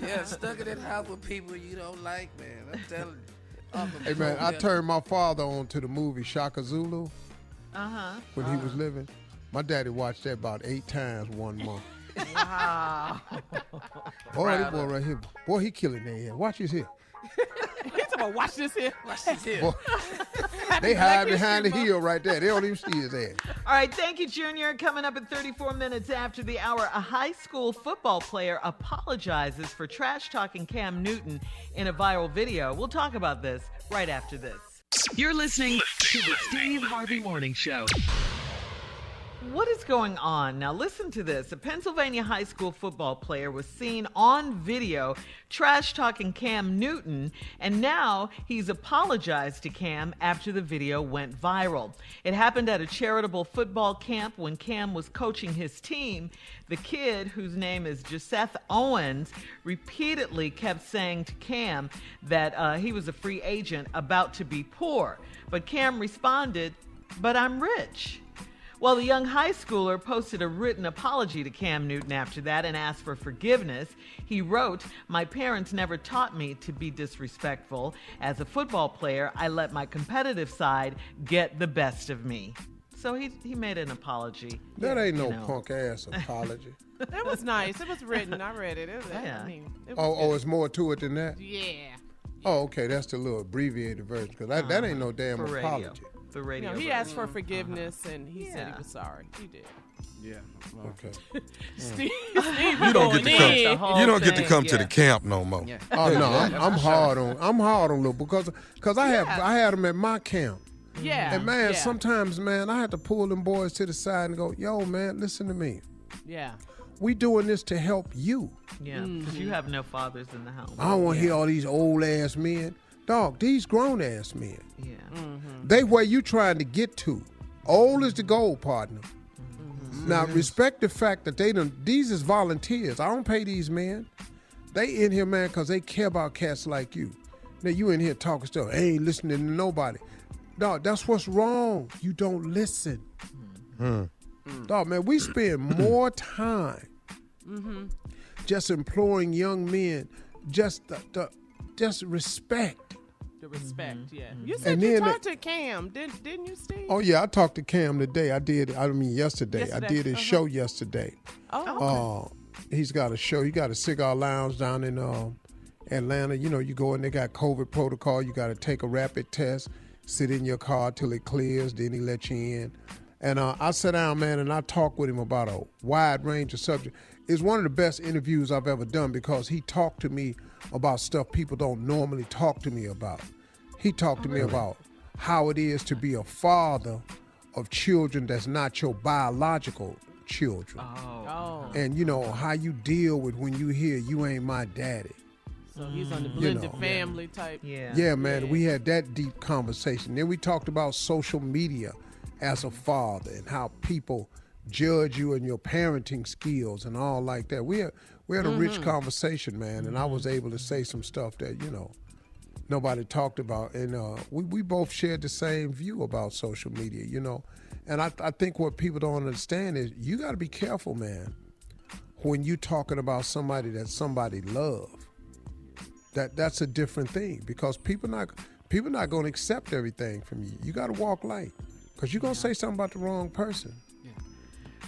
Yeah, stuck in that house with people you don't like, man. I'm telling you. Uncle Hey, man, Joe, I yeah. turned my father on to the movie Shaka Zulu when he was living. My daddy watched that about 8 times one month. Wow. Boy, this boy right here, boy, he killing their head. Watch his here. He's talking about watch this here. Watch this here. Boy, they hide behind the hill right there. They don't even see his ass. All right, thank you, Junior. Coming up at 34 minutes after the hour, a high school football player apologizes for trash-talking Cam Newton in a viral video. We'll talk about this right after this. You're listening to the Steve Harvey Morning Show. What is going on? Now listen to this. A Pennsylvania high school football player was seen on video trash-talking Cam Newton, and now he's apologized to Cam after the video went viral. It happened at a charitable football camp when Cam was coaching his team. The kid, whose name is Joseph Owens, repeatedly kept saying to Cam that he was a free agent about to be poor. But Cam responded, "But I'm rich." Well, the young high schooler posted a written apology to Cam Newton after that and asked for forgiveness. He wrote, "My parents never taught me to be disrespectful. As a football player, I let my competitive side get the best of me." So he made an apology. That ain't no punk ass apology. It was nice. It was written. I read it. Yeah. I mean, it was It's more to it than that? Yeah. Oh, okay. That's the little abbreviated version, because that ain't no damn For radio. apology. The radio. He asked for forgiveness, and he said he was sorry. He did. Yeah. Okay. Steve You don't get to come. You don't get to come to the camp no more. Yeah. Oh no, I'm hard on little because I had them at my camp. Yeah. And man, yeah. sometimes man, I had to pull them boys to the side and go, "Yo, man, listen to me. Yeah. We doing this to help you. Yeah, because you have no fathers in the house. I don't want to hear all these old ass men. Dog, these grown ass men. Yeah. They where you trying to get to. Old is the goal, partner. Now respect the fact that these is volunteers. I don't pay these men. They in here, man, because they care about cats like you. Now you in here talking stuff. They ain't listening to nobody. Dog, that's what's wrong. You don't listen. Dog, man, we spend more time just imploring young men just respect. The respect, yeah. You And said you then talked to Cam, didn't you, Steve? Oh yeah, I talked to Cam today. Yesterday. I did his show yesterday. Oh, okay. He's got a show. He got a cigar lounge down in Atlanta. You know, you go in, they got COVID protocol. You got to take a rapid test, sit in your car till it clears, then he let you in. And I sat down, man, and I talked with him about a wide range of subjects. It's one of the best interviews I've ever done because he talked to me about stuff people don't normally talk to me about. He talked to me about how it is to be a father of children that's not your biological children. Oh. And, you know, how you deal with when you hear you ain't my daddy. So he's on the blended family type. Yeah, man, we had that deep conversation. Then we talked about social media as a father and how people judge you and your parenting skills and all like that. We had a rich conversation, man, and I was able to say some stuff that, you know, nobody talked about. And we both shared the same view about social media, you know. And I think what people don't understand is you got to be careful, man, when you talking about somebody that somebody love. That's a different thing because people not going to accept everything from you. You got to walk light because you're going to say something about the wrong person.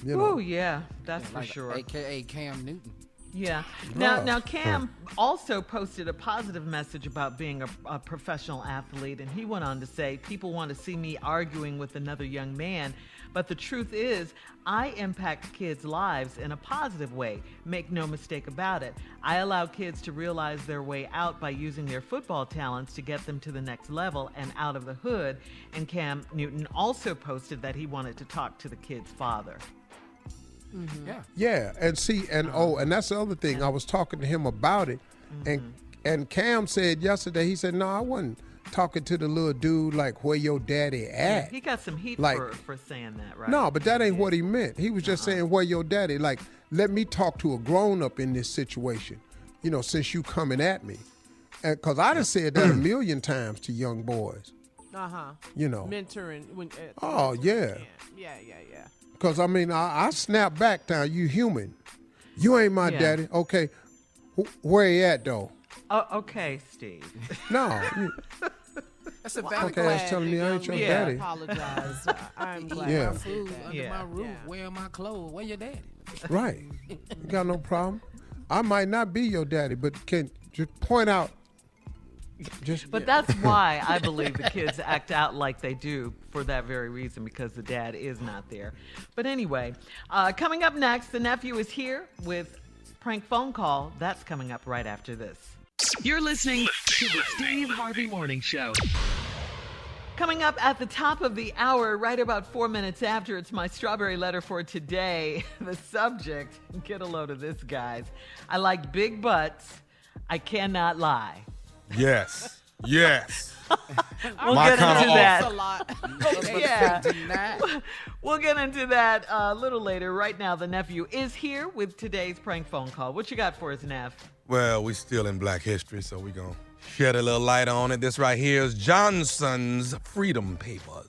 You know? Oh, yeah, that's for sure. AKA Cam Newton. Yeah. Now Cam also posted a positive message about being a professional athlete, and he went on to say, "People want to see me arguing with another young man, but the truth is, I impact kids' lives in a positive way. Make no mistake about it. I allow kids to realize their way out by using their football talents to get them to the next level and out of the hood." And Cam Newton also posted that he wanted to talk to the kid's father. Yeah, and see, and that's the other thing. I was talking to him about it, and Cam said yesterday, he said, "No, I wasn't talking to the little dude like where your daddy at." Yeah, he got some heat like, for saying that, right? No, but that ain't what he meant. He was just saying where your daddy. Like, let me talk to a grown up in this situation. You know, since you coming at me, because I done said that a million times to young boys. You know, mentoring. Yeah. Because, I mean, I snap back down. You human. You ain't my daddy. Okay. Where you at, though? Oh, okay, Steve. No. That's a valid okay, that's telling me I ain't your daddy. I apologize. I'm glad. Yeah. My food under my roof. Where my clothes? Where your daddy? Right. You got no problem. I might not be your daddy, but can just point out. But that's why I believe the kids act out like they do for that very reason, because the dad is not there. But anyway, coming up next, the nephew is here with Prank Phone Call. That's coming up right after this. You're listening to the Steve Harvey Morning Show. Coming up at the top of the hour, right about 4 minutes after, it's my strawberry letter for today. The subject, get a load of this, guys. I like big butts. I cannot lie. Yes. Yes. We'll My get kinda into off. that. Yeah. We'll get into that a little later. Right now, the nephew is here with today's prank phone call. What you got for us, Neff? Well, we still in Black history, so we're going to shed a little light on it. This right here is Johnson's Freedom Papers.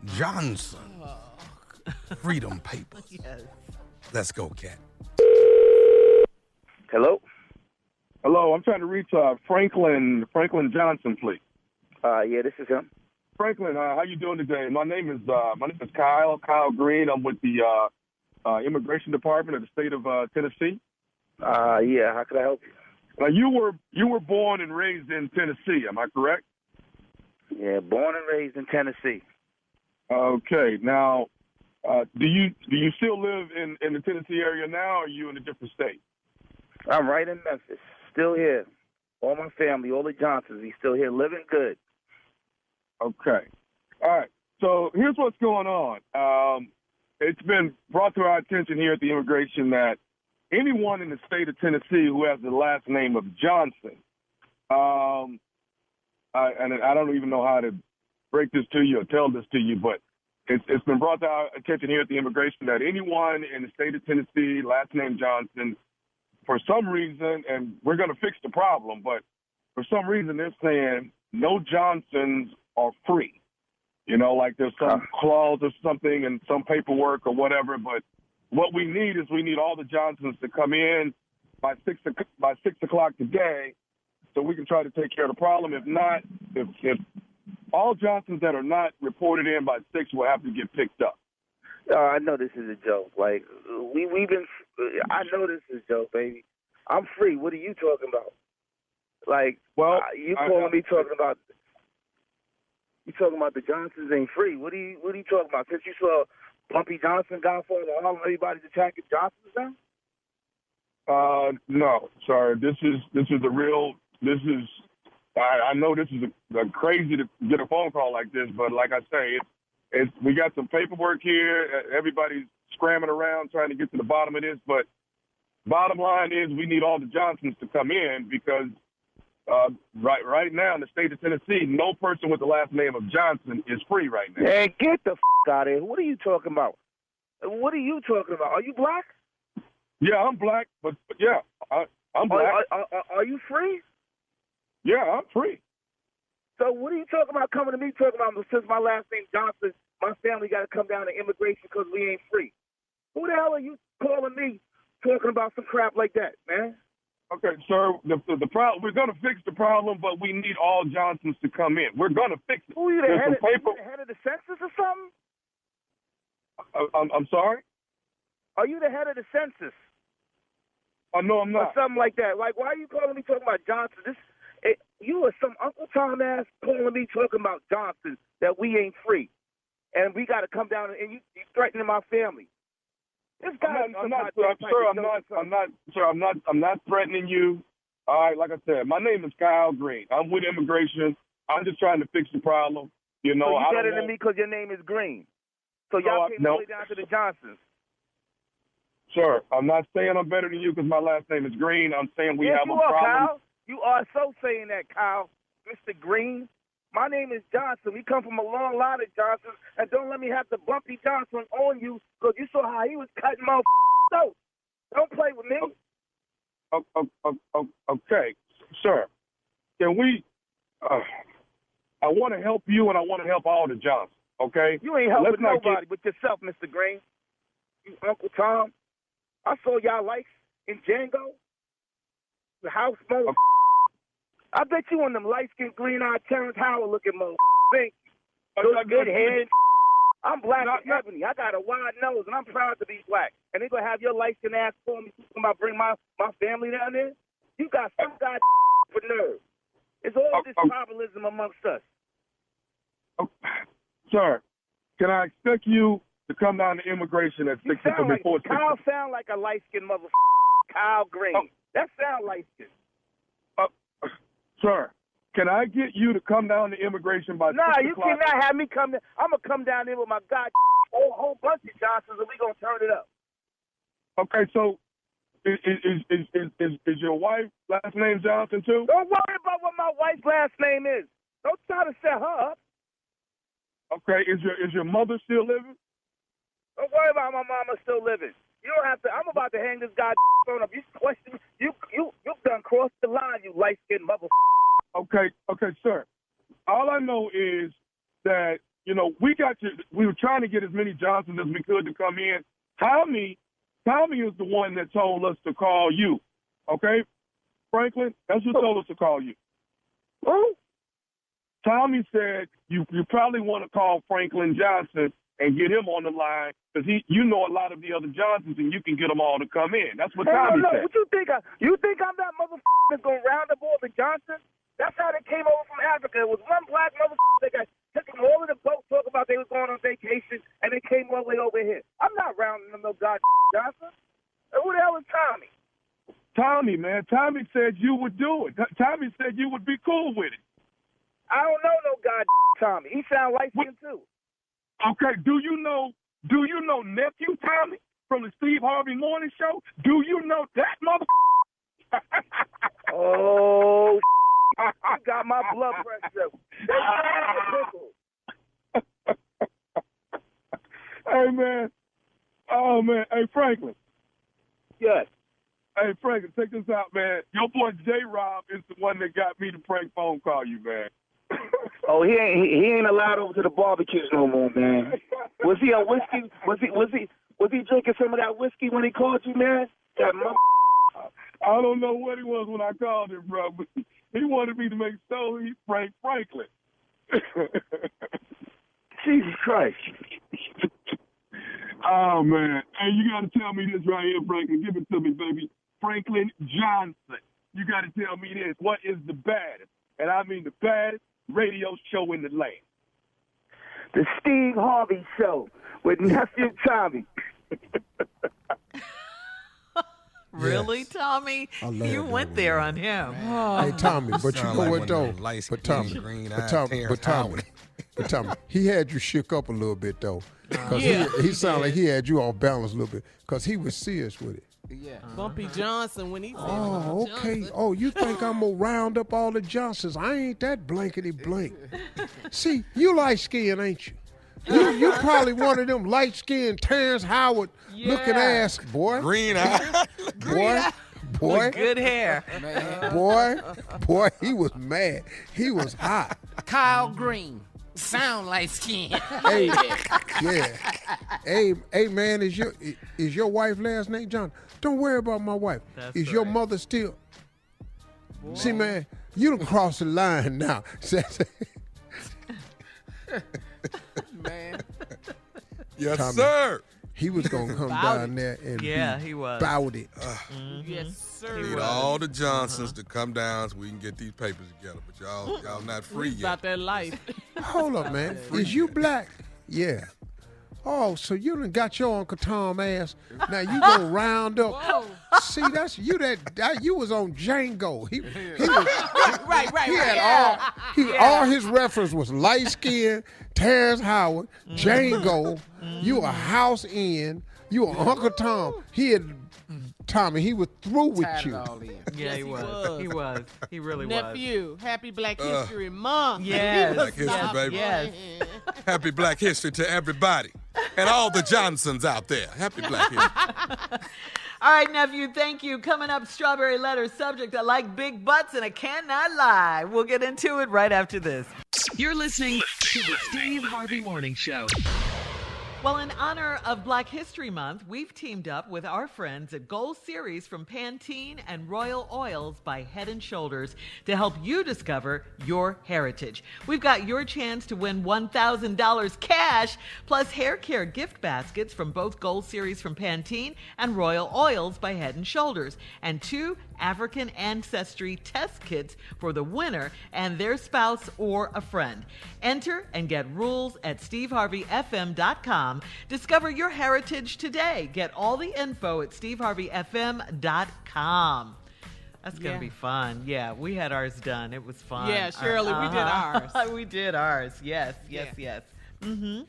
Johnson. Freedom Papers. Yes. Let's go, Cat. Hello? Hello, I'm trying to reach Franklin Johnson, please. Yeah, this is him. Franklin, how you doing today? My name is Kyle Green. I'm with the Immigration Department of the state of Tennessee. Yeah, how can I help you? Now, you were born and raised in Tennessee, am I correct? Yeah, born and raised in Tennessee. Okay. Now, do you still live in the Tennessee area now, or are you in a different state? I'm right in Memphis, still here. All my family, all the Johnsons, we still here, living good. Okay. All right. So here's what's going on. It's been brought to our attention here at the immigration that anyone in the state of Tennessee who has the last name of Johnson, and I don't even know how to break this to you or tell this to you, but it's been brought to our attention here at the immigration that anyone in the state of Tennessee, last name Johnson, for some reason, and we're going to fix the problem, but for some reason they're saying no Johnsons are free. You know, like there's some clause or something and some paperwork or whatever, but what we need is all the Johnsons to come in by 6 o'clock today so we can try to take care of the problem. If not, if all Johnsons that are not reported in by 6 will have to get picked up. I know this is a joke. Like, we've been, I know this is a joke, baby. I'm free. What are you talking about? Like, well, you calling me talking about, you talking about the Johnsons ain't free. What are you talking about? Since you saw Bumpy Johnson got for all everybody's attacking Johnsons now? No, sorry. This is the real. I know this is a crazy to get a phone call like this, but like I say, we got some paperwork here. Everybody's scrambling around trying to get to the bottom of this, but bottom line is we need all the Johnsons to come in because right now in the state of Tennessee, no person with the last name of Johnson is free right now. Man, get the out of here. What are you talking about? What are you talking about? Are you black? Yeah, I'm black, but yeah, I'm black. Are you free? Yeah, I'm free. So what are you talking about coming to me talking about since my last name Johnson, my family got to come down to immigration because we ain't free? Who the hell are you calling me talking about some crap like that, man? Okay, sir, the problem, we're going to fix the problem, but we need all Johnsons to come in. We're going to fix it. Who are you, the head of the census or something? I'm sorry? Are you the head of the census? No, I'm not. Or something like that. Like, why are you calling me talking about Johnson? You are some Uncle Tom ass calling me talking about Johnson, that we ain't free. And we got to come down and you threatening my family. This guy, I'm not threatening you. All right, like I said, my name is Kyle Green. I'm with immigration. I'm just trying to fix the problem. You know, so you better than me because your name is Green. So y'all came all the way down to the Johnsons. Sure, I'm not saying I'm better than you because my last name is Green. I'm saying we have a problem. Kyle. You are so saying that, Kyle, Mr. Green. My name is Johnson. We come from a long line of Johnsons, and don't let me have the Bumpy Johnson on you because you saw how he was cutting my out. Don't play with me. Okay, sir. Can we? I want to help you, and I want to help all the Johnsons. Okay? You ain't helping nobody but yourself, Mr. Green. You Uncle Tom. I saw y'all likes in Django. The house mode. I bet you on them light-skinned, green-eyed Terrence Howard looking mode. Think. Those good heads. I'm black and ebony. I got a wide nose, and I'm proud to be black. And they going to have your light-skinned ass call me talking about bring my family down there? You got some guy for nerve. It's all this tribalism amongst us. Sir, can I expect you to come down to immigration at 6 o'clock before 6? Kyle sound like a light-skinned mother Kyle Green. That sound light-skinned. Sir, Can I get you to come down to immigration by 6 o'clock? Nah, you cannot have me come there. I'm going to come down there with my whole bunch of Johnsons, and we going to turn it up. Okay, so is your wife last name Johnson, too? Don't worry about what my wife's last name is. Don't try to set her up. Okay, is your mother still living? Don't worry about my mama still living. You don't have to. I'm about to hang this guy phone up. You question. You've done crossed the line, you light-skinned mother. Okay, sir. All I know is that, we were trying to get as many Johnsons as we could to come in. Tommy is the one that told us to call you. Okay? Franklin, that's who told us to call you. Who? Tommy said you probably want to call Franklin Johnson and get him on the line because you know a lot of the other Johnsons and you can get them all to come in. That's what Tommy said. What you think? You think I'm that motherfucker that's going to round up all the Johnsons? That's how they came over from Africa. It was one black motherfucker that took them all in the boat, talk about they was going on vacation, and they came all the way over here. I'm not rounding them no goddamn Johnson. Who the hell is Tommy? Tommy, man. Tommy said you would do it. Tommy said you would be cool with it. I don't know no goddamn Tommy. He sound light-skinned too. Okay, do you know nephew Tommy from the Steve Harvey Morning Show? Do you know that motherfucker? Oh, you got my blood pressure. Hey, man. Oh, man. Hey, Franklin. Yes. Hey, Franklin, check this out, man. Your boy J-Rob is the one that got me to prank phone call you, man. Oh, he ain't allowed over to the barbecues no more, man. Was he on whiskey? Was he drinking some of that whiskey when he called you, man? I don't know what he was when I called him, bro, but he wanted me to make sure he pranked Franklin. Jesus Christ. Oh, man. Hey, you got to tell me this right here, Franklin. Give it to me, baby. Franklin Johnson. You got to tell me this. What is the baddest, and I mean the baddest, radio show in the land? The Steve Harvey Show with nephew Tommy. Really, yes. Tommy? You went there on him. Hey, Tommy, but you know what, though? But Tommy, he had you shook up a little bit, though. Because he sounded like he had you off balance a little bit because he was serious with it. Yeah. Bumpy Johnson when he said Oh, okay. Johnson. Oh, you think I'm going to round up all the Johnsons. I ain't that blankety blank. See, you light-skinned, ain't you? You probably one of them light-skinned Terrence Howard looking ass, boy. Green eye. Boy. With good hair. Boy, he was mad. He was hot. Kyle Green. Sound like skin. Hey, yeah. Hey, man, is your wife last name John? Don't worry about my wife. Is your mother still? Boy. See, man, you done crossed the line now. Man. Yes, Tommy, sir. He was going to come down there and he was. Bout it. Yes, sir. We need all the Johnsons to come down so we can get these papers together. But y'all not free yet. About that life. Hold up, man. Is you black? Yeah. Oh, so you done got your Uncle Tom ass. Now you gonna round up. Whoa. See, that's you that you was on Django. He was right. He had all his reference was light skin, Terrence Howard, Django. You a house in. You a Uncle Tom. Tommy, he was through with you. Yeah, he was. He was. He really Nephew, happy Black History Month. Yes. Black History, baby. Yes. Happy Black History to everybody. And all the Johnsons out there. Happy Black History. All right, nephew, thank you. Coming up, Strawberry Letter subject, I like big butts and I cannot lie. We'll get into it right after this. You're listening to the Steve Harvey Morning Show. Well, in honor of Black History Month, we've teamed up with our friends at Gold Series from Pantene and Royal Oils by Head & Shoulders to help you discover your heritage. We've got your chance to win $1,000 cash plus hair care gift baskets from both Gold Series from Pantene and Royal Oils by Head & Shoulders, and 2 African Ancestry test kits for the winner and their spouse or a friend. Enter and get rules at steveharveyfm.com. Discover your heritage today. Get all the info at steveharveyfm.com. That's going to be fun. Yeah, we had ours done. It was fun. Yeah, Shirley, we did ours. We did ours. Yes. Mm-hmm.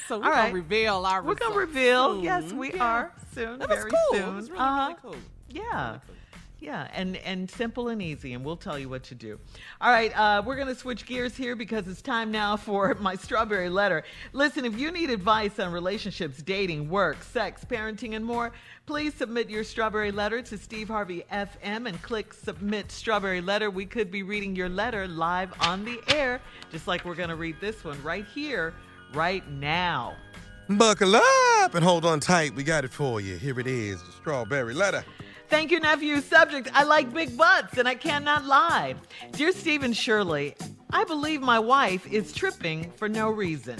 So we're going to reveal our results. We're going to reveal. Soon. Yes, we are. Soon. That was very cool. soon. It was really cool. Yeah. Really cool. Yeah, and simple and easy, and we'll tell you what to do. All right, we're going to switch gears here because it's time now for my strawberry letter. Listen, if you need advice on relationships, dating, work, sex, parenting, and more, please submit your strawberry letter to Steve Harvey FM and click Submit Strawberry Letter. We could be reading your letter live on the air, just like we're going to read this one right here, right now. Buckle up and hold on tight. We got it for you. Here it is, the strawberry letter. Thank you, nephew. Subject, I like big butts, and I cannot lie. Dear Steve and Shirley, I believe my wife is tripping for no reason.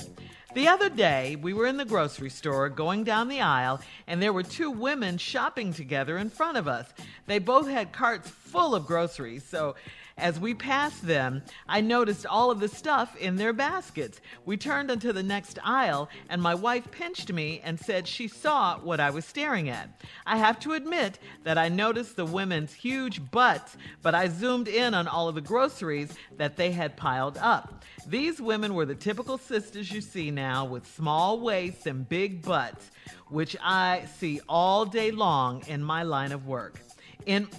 The other day, we were in the grocery store going down the aisle, and there were two women shopping together in front of us. They both had carts full of groceries, so as we passed them, I noticed all of the stuff in their baskets. We turned into the next aisle, and my wife pinched me and said she saw what I was staring at. I have to admit that I noticed the women's huge butts, but I zoomed in on all of the groceries that they had piled up. These women were the typical sisters you see now with small waists and big butts, which I see all day long in my line of work. In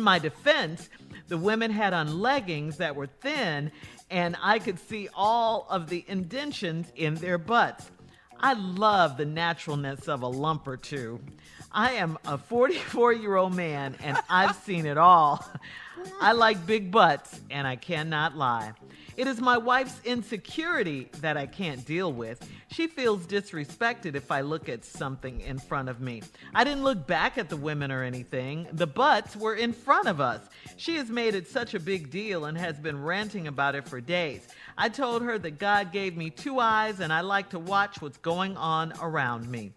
my defense, the women had on leggings that were thin, and I could see all of the indentions in their butts. I love the naturalness of a lump or two. I am a 44-year-old man, and I've seen it all. I like big butts, and I cannot lie. It is my wife's insecurity that I can't deal with. She feels disrespected if I look at something in front of me. I didn't look back at the women or anything. The butts were in front of us. She has made it such a big deal and has been ranting about it for days. I told her that God gave me two eyes and I like to watch what's going on around me.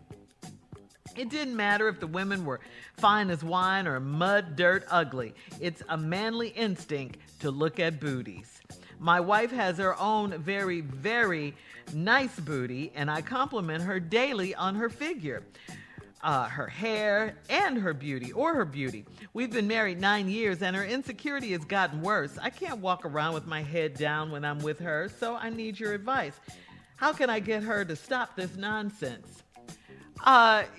It didn't matter if the women were fine as wine or mud, dirt, ugly. It's a manly instinct to look at booties. My wife has her own very, very nice booty, and I compliment her daily on her figure, her hair, and her beauty. We've been married 9 years, and her insecurity has gotten worse. I can't walk around with my head down when I'm with her, so I need your advice. How can I get her to stop this nonsense?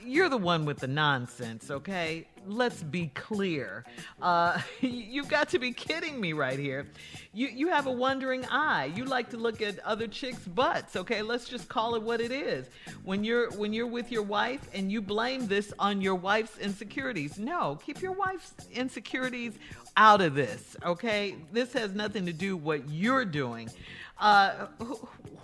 You're the one with the nonsense, okay? Let's be clear. You've got to be kidding me right here. You have a wandering eye. You like to look at other chicks' butts, okay? Let's just call it what it is. When you're with your wife and you blame this on your wife's insecurities. No, keep your wife's insecurities out of this, okay? This has nothing to do with what you're doing.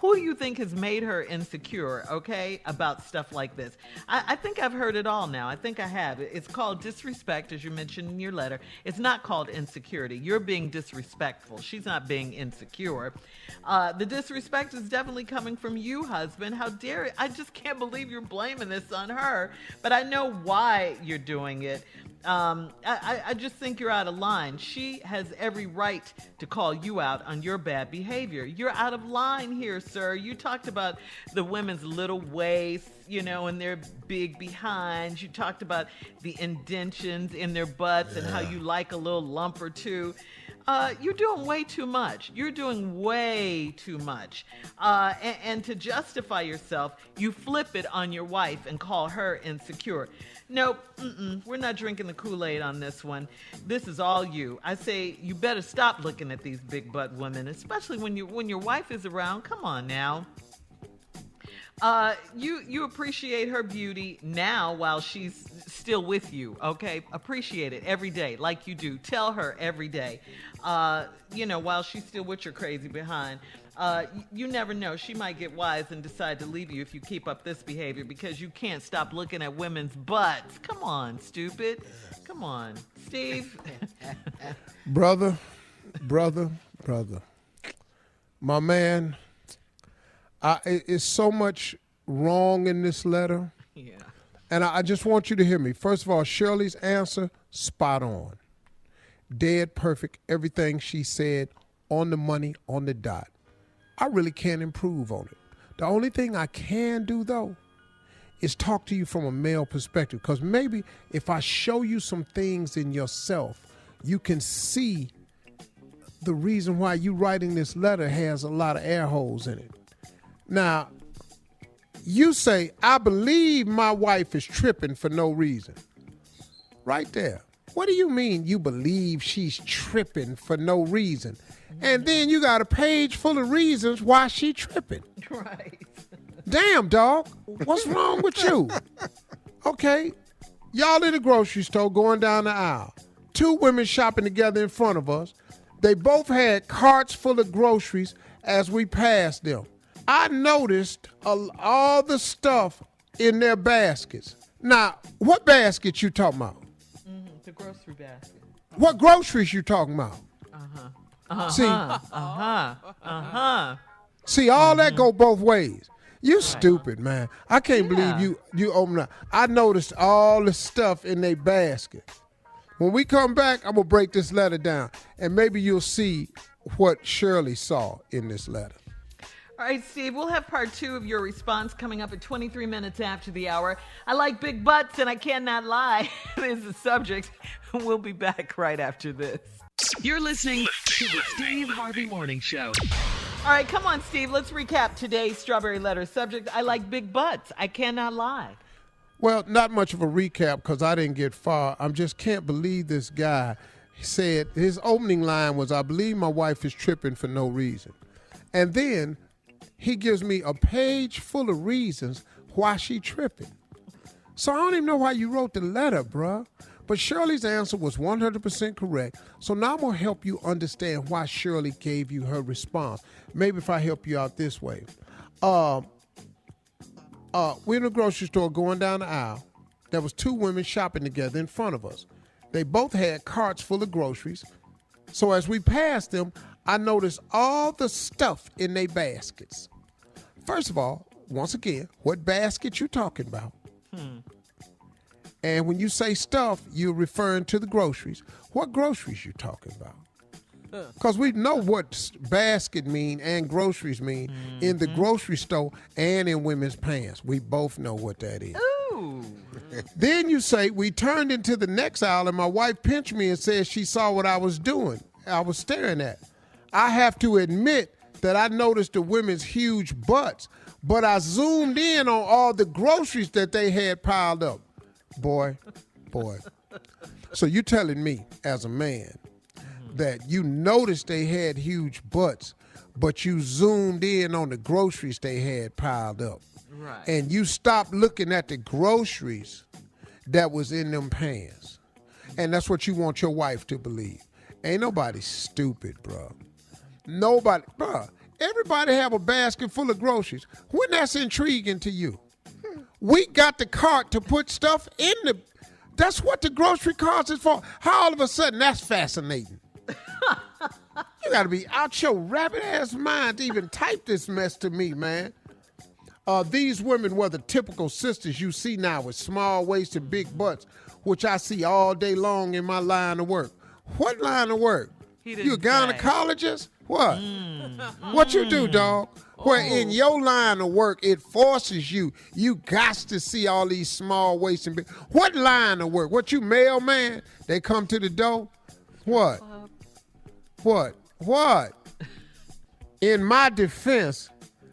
Who do you think has made her insecure, okay, about stuff like this? I think I've heard it all now. I think I have. It's called disrespect, as you mentioned in your letter. It's not called insecurity. You're being disrespectful. She's not being insecure. The disrespect is definitely coming from you, husband. How dare you? I just can't believe you're blaming this on her, but I know why you're doing it. I just think you're out of line. She has every right to call you out on your bad behavior. You're out of line here, sir. You talked about the women's little waists, and their big behinds. You talked about the indentions in their butts and how you like a little lump or two. You're doing way too much. You're doing way too much. And to justify yourself, you flip it on your wife and call her insecure. Nope, we're not drinking the Kool-Aid on this one. This is all you. I say you better stop looking at these big butt women, especially when your wife is around. Come on now. You appreciate her beauty now while she's still with you, okay? Appreciate it every day like you do. Tell her every day, while she's still with your crazy behind. You never know. She might get wise and decide to leave you if you keep up this behavior because you can't stop looking at women's butts. Come on, stupid. Come on, Steve. Brother. My man, it's so much wrong in this letter. Yeah. And I just want you to hear me. First of all, Shirley's answer, spot on. Dead perfect. Everything she said, on the money, on the dot. I really can't improve on it. The only thing I can do, though, is talk to you from a male perspective. Because maybe if I show you some things in yourself, you can see the reason why you writing this letter has a lot of air holes in it. Now, you say, I believe my wife is tripping for no reason. Right there. What do you mean you believe she's tripping for no reason? And then you got a page full of reasons why she tripping. Right. Damn, dog. What's wrong with you? Okay. Y'all in the grocery store going down the aisle. Two women shopping together in front of us. They both had carts full of groceries as we passed them. I noticed all the stuff in their baskets. Now, what basket you talking about? The grocery basket. What groceries you talking about? See, all that go both ways. You stupid, man. I can't believe you open up. I noticed all the stuff in their basket. When we come back, I'm going to break this letter down, and maybe you'll see what Shirley saw in this letter. All right, Steve, we'll have part 2 of your response coming up at 23 minutes after the hour. I like big butts, and I cannot lie is the subject. We'll be back right after this. You're listening to the Steve Harvey Morning Show. All right, come on, Steve. Let's recap today's Strawberry Letter subject. I like big butts. I cannot lie. Well, not much of a recap because I didn't get far. I just can't believe this guy. He said his opening line was, I believe my wife is tripping for no reason. And then he gives me a page full of reasons why she tripping. So I don't even know why you wrote the letter, bruh. But Shirley's answer was 100% correct. So now I'm going to help you understand why Shirley gave you her response. Maybe if I help you out this way. We're in the grocery store going down the aisle. There was two women shopping together in front of us. They both had carts full of groceries. So as we passed them, I noticed all the stuff in their baskets. First of all, once again, what basket you talking about? And when you say stuff, you're referring to the groceries. What groceries you talking about? Because we know what basket mean and groceries mean in the grocery store and in women's pants. We both know what that is. Ooh. Then you say, we turned into the next aisle and my wife pinched me and said she saw what I was doing. I was staring at. I have to admit that I noticed the women's huge butts, but I zoomed in on all the groceries that they had piled up. Boy. So you telling me as a man that you noticed they had huge butts, but you zoomed in on the groceries they had piled up. Right. And you stopped looking at the groceries that was in them pants. And that's what you want your wife to believe. Ain't nobody stupid, bro. Nobody, bro. Everybody have a basket full of groceries. When that's intriguing to you? We got the cart to put stuff in the... That's what the grocery cart is for. How all of a sudden that's fascinating? You got to be out your rabbit-ass mind to even type this mess to me, man. These women were the typical sisters you see now with small waists and big butts, which I see all day long in my line of work. What line of work? You a gynecologist? What? What you do, dog? Where in your line of work, it forces you. You got to see all these small waists and big. What line of work? What, you mailman? They come to the door? What? In my defense,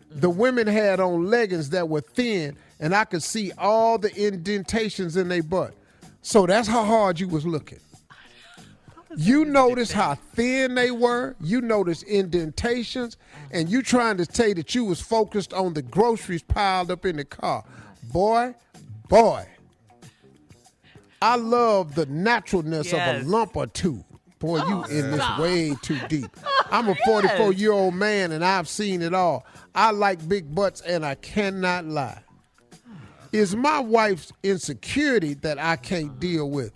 the women had on leggings that were thin, and I could see all the indentations in their butt. So that's how hard you was looking. You noticed how thin they were. You noticed indentations, and you trying to say that you was focused on the groceries piled up in the car. Boy. I love the naturalness of a lump or two. Boy, you in this way too deep. I'm a 44-year-old man, and I've seen it all. I like big butts, and I cannot lie. Is my wife's insecurity that I can't deal with?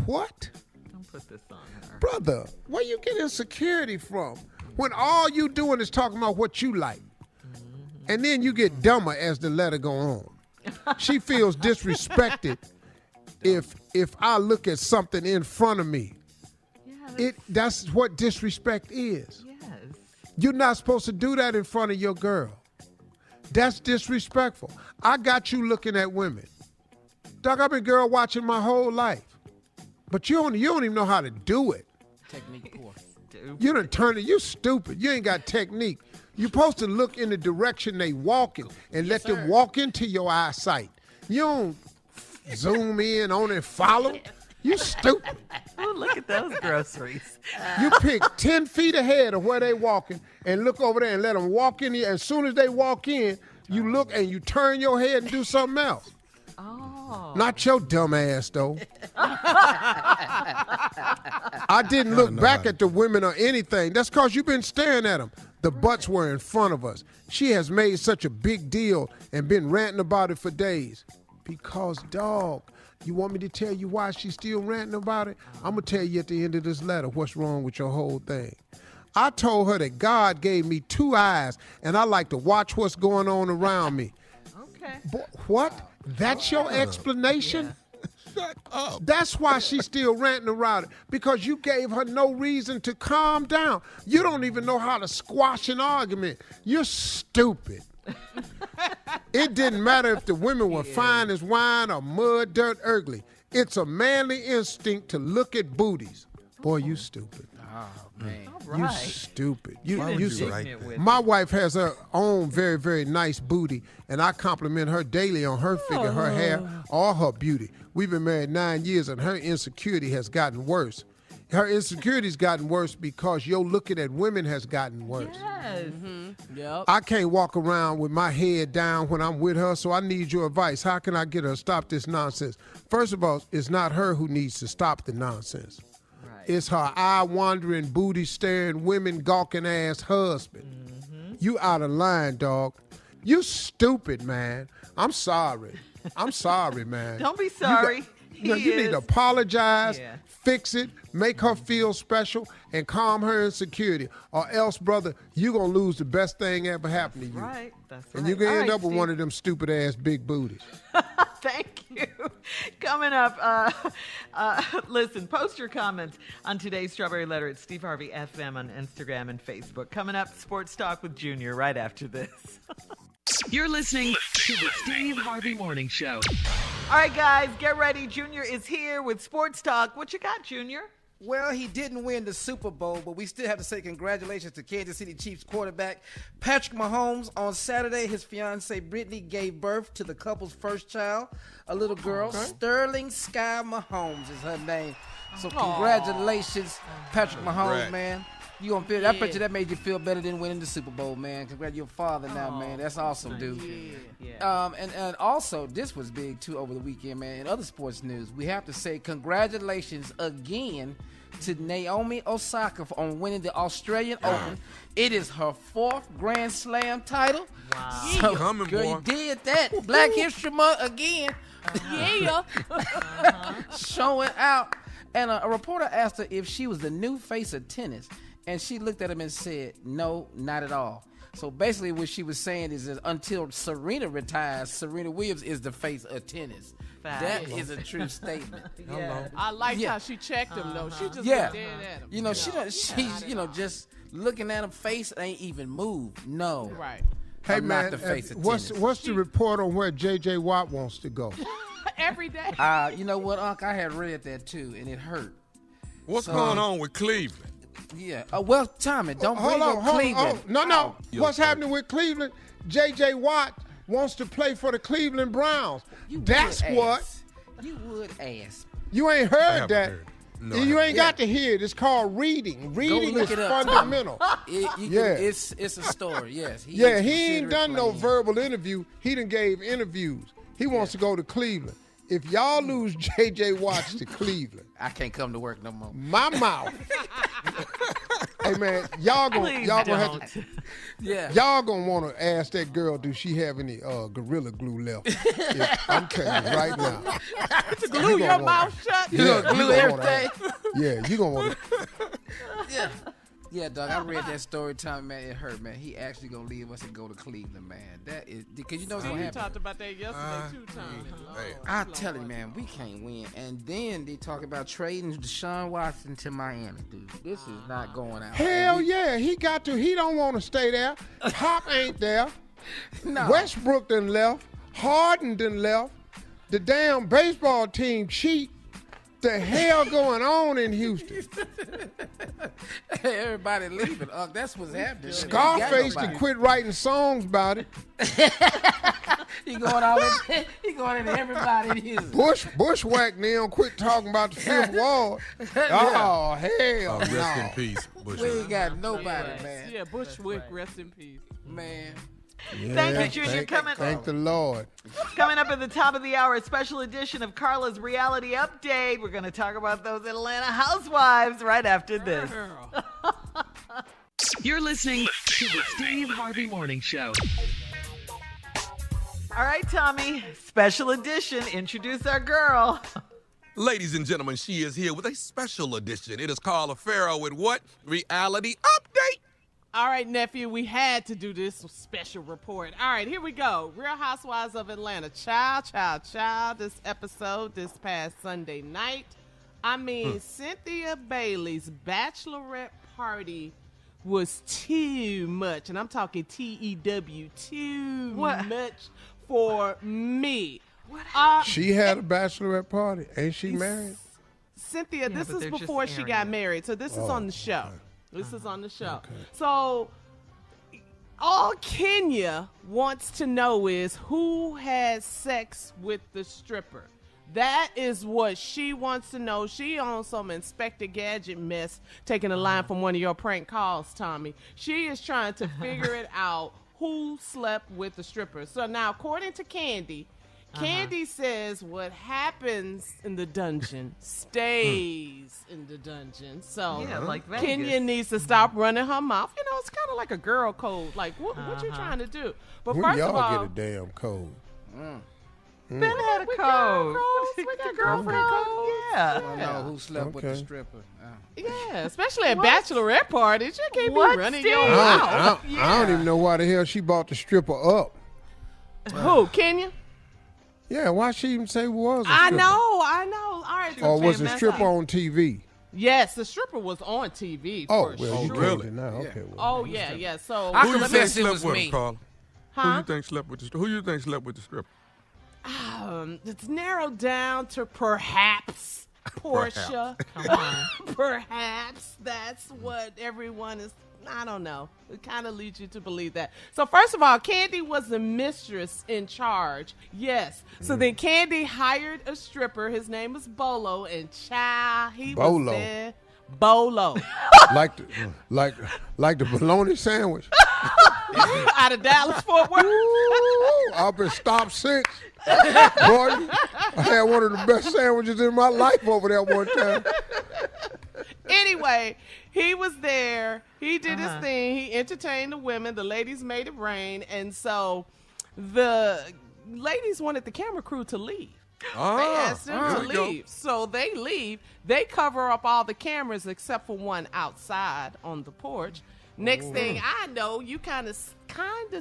What? Don't put this on her. Brother, where you get insecurity from? When all you doing is talking about what you like. And then you get dumber as the letter go on. She feels disrespected if I look at something in front of me. That's what disrespect is. Yes. You're not supposed to do that in front of your girl. That's disrespectful. I got you looking at women. Doc, I've been girl watching my whole life. But you don't even know how to do it. Technique poor. You done turned it. You stupid. You ain't got technique. You supposed to look in the direction they walking and let them walk into your eyesight. You don't zoom in on and follow. You stupid. Oh, look at those groceries. You pick 10 feet ahead of where they walking and look over there and let them walk in here. As soon as they walk in, you look and you turn your head and do something else. Oh. Not your dumb ass, though. I didn't look back at the women or anything. That's because you've been staring at them. The butts were in front of us. She has made such a big deal and been ranting about it for days. Because, dog, you want me to tell you why she's still ranting about it? I'm going to tell you at the end of this letter what's wrong with your whole thing. I told her that God gave me 2 eyes, and I like to watch what's going on around me. Okay. What? That's your explanation? Shut up. That's why she's still ranting around it, because you gave her no reason to calm down. You don't even know how to squash an argument. You're stupid. It didn't matter if the women were fine as wine or mud, dirt, ugly. It's a manly instinct to look at booties. Boy, you stupid. Oh, man. You stupid. You right. My wife has her own very, very nice booty, and I compliment her daily on her figure, her hair, or her beauty. We've been married 9 years, and her insecurity has gotten worse. Her insecurity's gotten worse because your looking at women has gotten worse. Yes. Yep. I can't walk around with my head down when I'm with her, so I need your advice. How can I get her to stop this nonsense? First of all, it's not her who needs to stop the nonsense. It's her eye-wandering, booty-staring, women-gawking-ass husband. You out of line, dog. You stupid, man. I'm sorry. I'm sorry, man. Don't be sorry. You need to apologize, fix it, make her feel special, and calm her insecurity. Or else, brother, you're going to lose the best thing ever happened to you. Right. That's right. And you're going to end up with Steve. one of them stupid-ass big booties. Thank you. Coming up, listen, post your comments on today's Strawberry Letter at Steve Harvey FM on Instagram and Facebook. Coming up, Sports Talk with Junior right after this. You're listening to the Steve Harvey Morning Show. All right, guys, get ready. Junior is here with Sports Talk. What you got, Junior? Well, he didn't win the Super Bowl, but we still have to say congratulations to Kansas City Chiefs quarterback Patrick Mahomes. On Saturday, his fiancee Brittany gave birth to the couple's first child, a little girl. Sterling Sky Mahomes is her name. So congratulations, Patrick Mahomes, man. You gonna feel? I bet you that made you feel better than winning the Super Bowl, man. Congrats, you're a father now, man. That's awesome, dude. And also, this was big too over the weekend, man. In other sports news, we have to say congratulations again to Naomi Osaka on winning the Australian Open. It is her 4th Grand Slam title. Wow. So, Coming, girl, boy. you did that. Black History Month again. Showing out. And a reporter asked her if she was the new face of tennis. And she looked at him and said, no, not at all. So basically what she was saying is that until Serena retires, Serena Williams is the face of tennis. That is a true statement. I liked how she checked him, though. She just Yeah. looked dead at him. You know, she's, you know, just looking at him face ain't even moved. No. Right. Hey, I'm man, not the face of what's tennis. the report on where J.J. Watt wants to go? Every day. You know what, Unc? I had read that too, and it hurt. What's going on with Cleveland? Yeah. Well, Tommy, don't bring up Cleveland. No. What's happening with Cleveland? J.J. Watt wants to play for the Cleveland Browns. That's what. You would ask. You ain't heard that. No, you ain't got to hear it. It's called reading. Reading look is it up, fundamental. It's a story, yes. He ain't done no verbal interview. He done gave interviews. He wants to go to Cleveland. If y'all lose J.J. Watts to Cleveland, I can't come to work no more. My mouth. Hey man, y'all gonna have to. Yeah. Y'all gonna want to ask that girl, do she have any Gorilla Glue left? I'm telling you right now. To glue your mouth shut. You gonna glue everything? You gonna want to. Yeah. Yeah, dog. I read that story, Tommy, man. It hurt, man. He actually gonna leave us and go to Cleveland, man. That is because you know what's gonna happen. You talked about that yesterday too, Tommy. I tell you, man, we can't win. And then they talk about trading Deshaun Watson to Miami, dude. This is not going out. Hell yeah, he got to. He don't want to stay there. Pop ain't there. No. Westbrook done left. Harden done left. The damn baseball team cheat. the hell going on in Houston? Everybody leaving. That's what's happening. Scarface to quit writing songs about it. He going into everybody in Houston. Bushwhack them quit talking about the Fifth Ward. Oh, hell Rest no. in peace, Bush. We ain't got nobody, man. Yeah, Bushwick, rest in peace. Man. Yeah, Thank you, Junior. Thank the Lord. Coming up at the top of the hour, a special edition of Carla's Reality Update. We're going to talk about those Atlanta housewives right after this. You're listening to the Steve Harvey Morning Show. All right, Tommy, special edition. Introduce our girl. Ladies and gentlemen, she is here with a special edition. It is Carla Farrow with what? Reality Update. All right, nephew, we had to do this special report. All right, here we go. Real Housewives of Atlanta. Child. This episode this past Sunday night. I mean, Cynthia Bailey's bachelorette party was too much. And I'm talking T-E-W, too much for me. She had a bachelorette party. Ain't she married? Cynthia, this is before she got married. So this is on the show. Okay. This is on the show. Okay. So all Kenya wants to know is who had sex with the stripper. That is what she wants to know. She on some Inspector Gadget mess, taking a line from one of your prank calls, Tommy. She is trying to figure it out who slept with the stripper. So now, according to Candy, Candy says what happens in the dungeon stays in the dungeon. So like Vegas. Kenya needs to stop running her mouth. You know, it's kind of like a girl code. Like, what you trying to do? But when first y'all of all, get a damn code. Ben had a code. We got girlfriend codes. Yeah. I don't know who slept with the stripper. Yeah, especially at bachelorette parties. You can't be running your I mouth. don't even know why the hell she bought the stripper up. Who, Kenya? Yeah, why she even say who was a stripper? I know. All right. Or was the stripper on TV? Yes, the stripper was on TV. Oh, for well, you sure. really? Now, okay. Well, Oh, yeah. So Who you think slept with him, Carla? Huh? Who you think slept with the stripper? It's narrowed down to perhaps Portia. Come on. Perhaps that's what everyone is. I don't know. It kind of leads you to believe that. So first of all, Candy was the mistress in charge. Yes. So then Candy hired a stripper. His name was Bolo, and he was there. Bolo. like the bologna sandwich. Out of Dallas Fort Worth. Up at Stop 6. Boy, I had one of the best sandwiches in my life over there one time. Anyway, he was there. He did his thing. He entertained the women. The ladies made it rain. And so the ladies wanted the camera crew to leave. They asked them to leave. So they leave. They cover up all the cameras except for one outside on the porch. Next thing I know, you kind of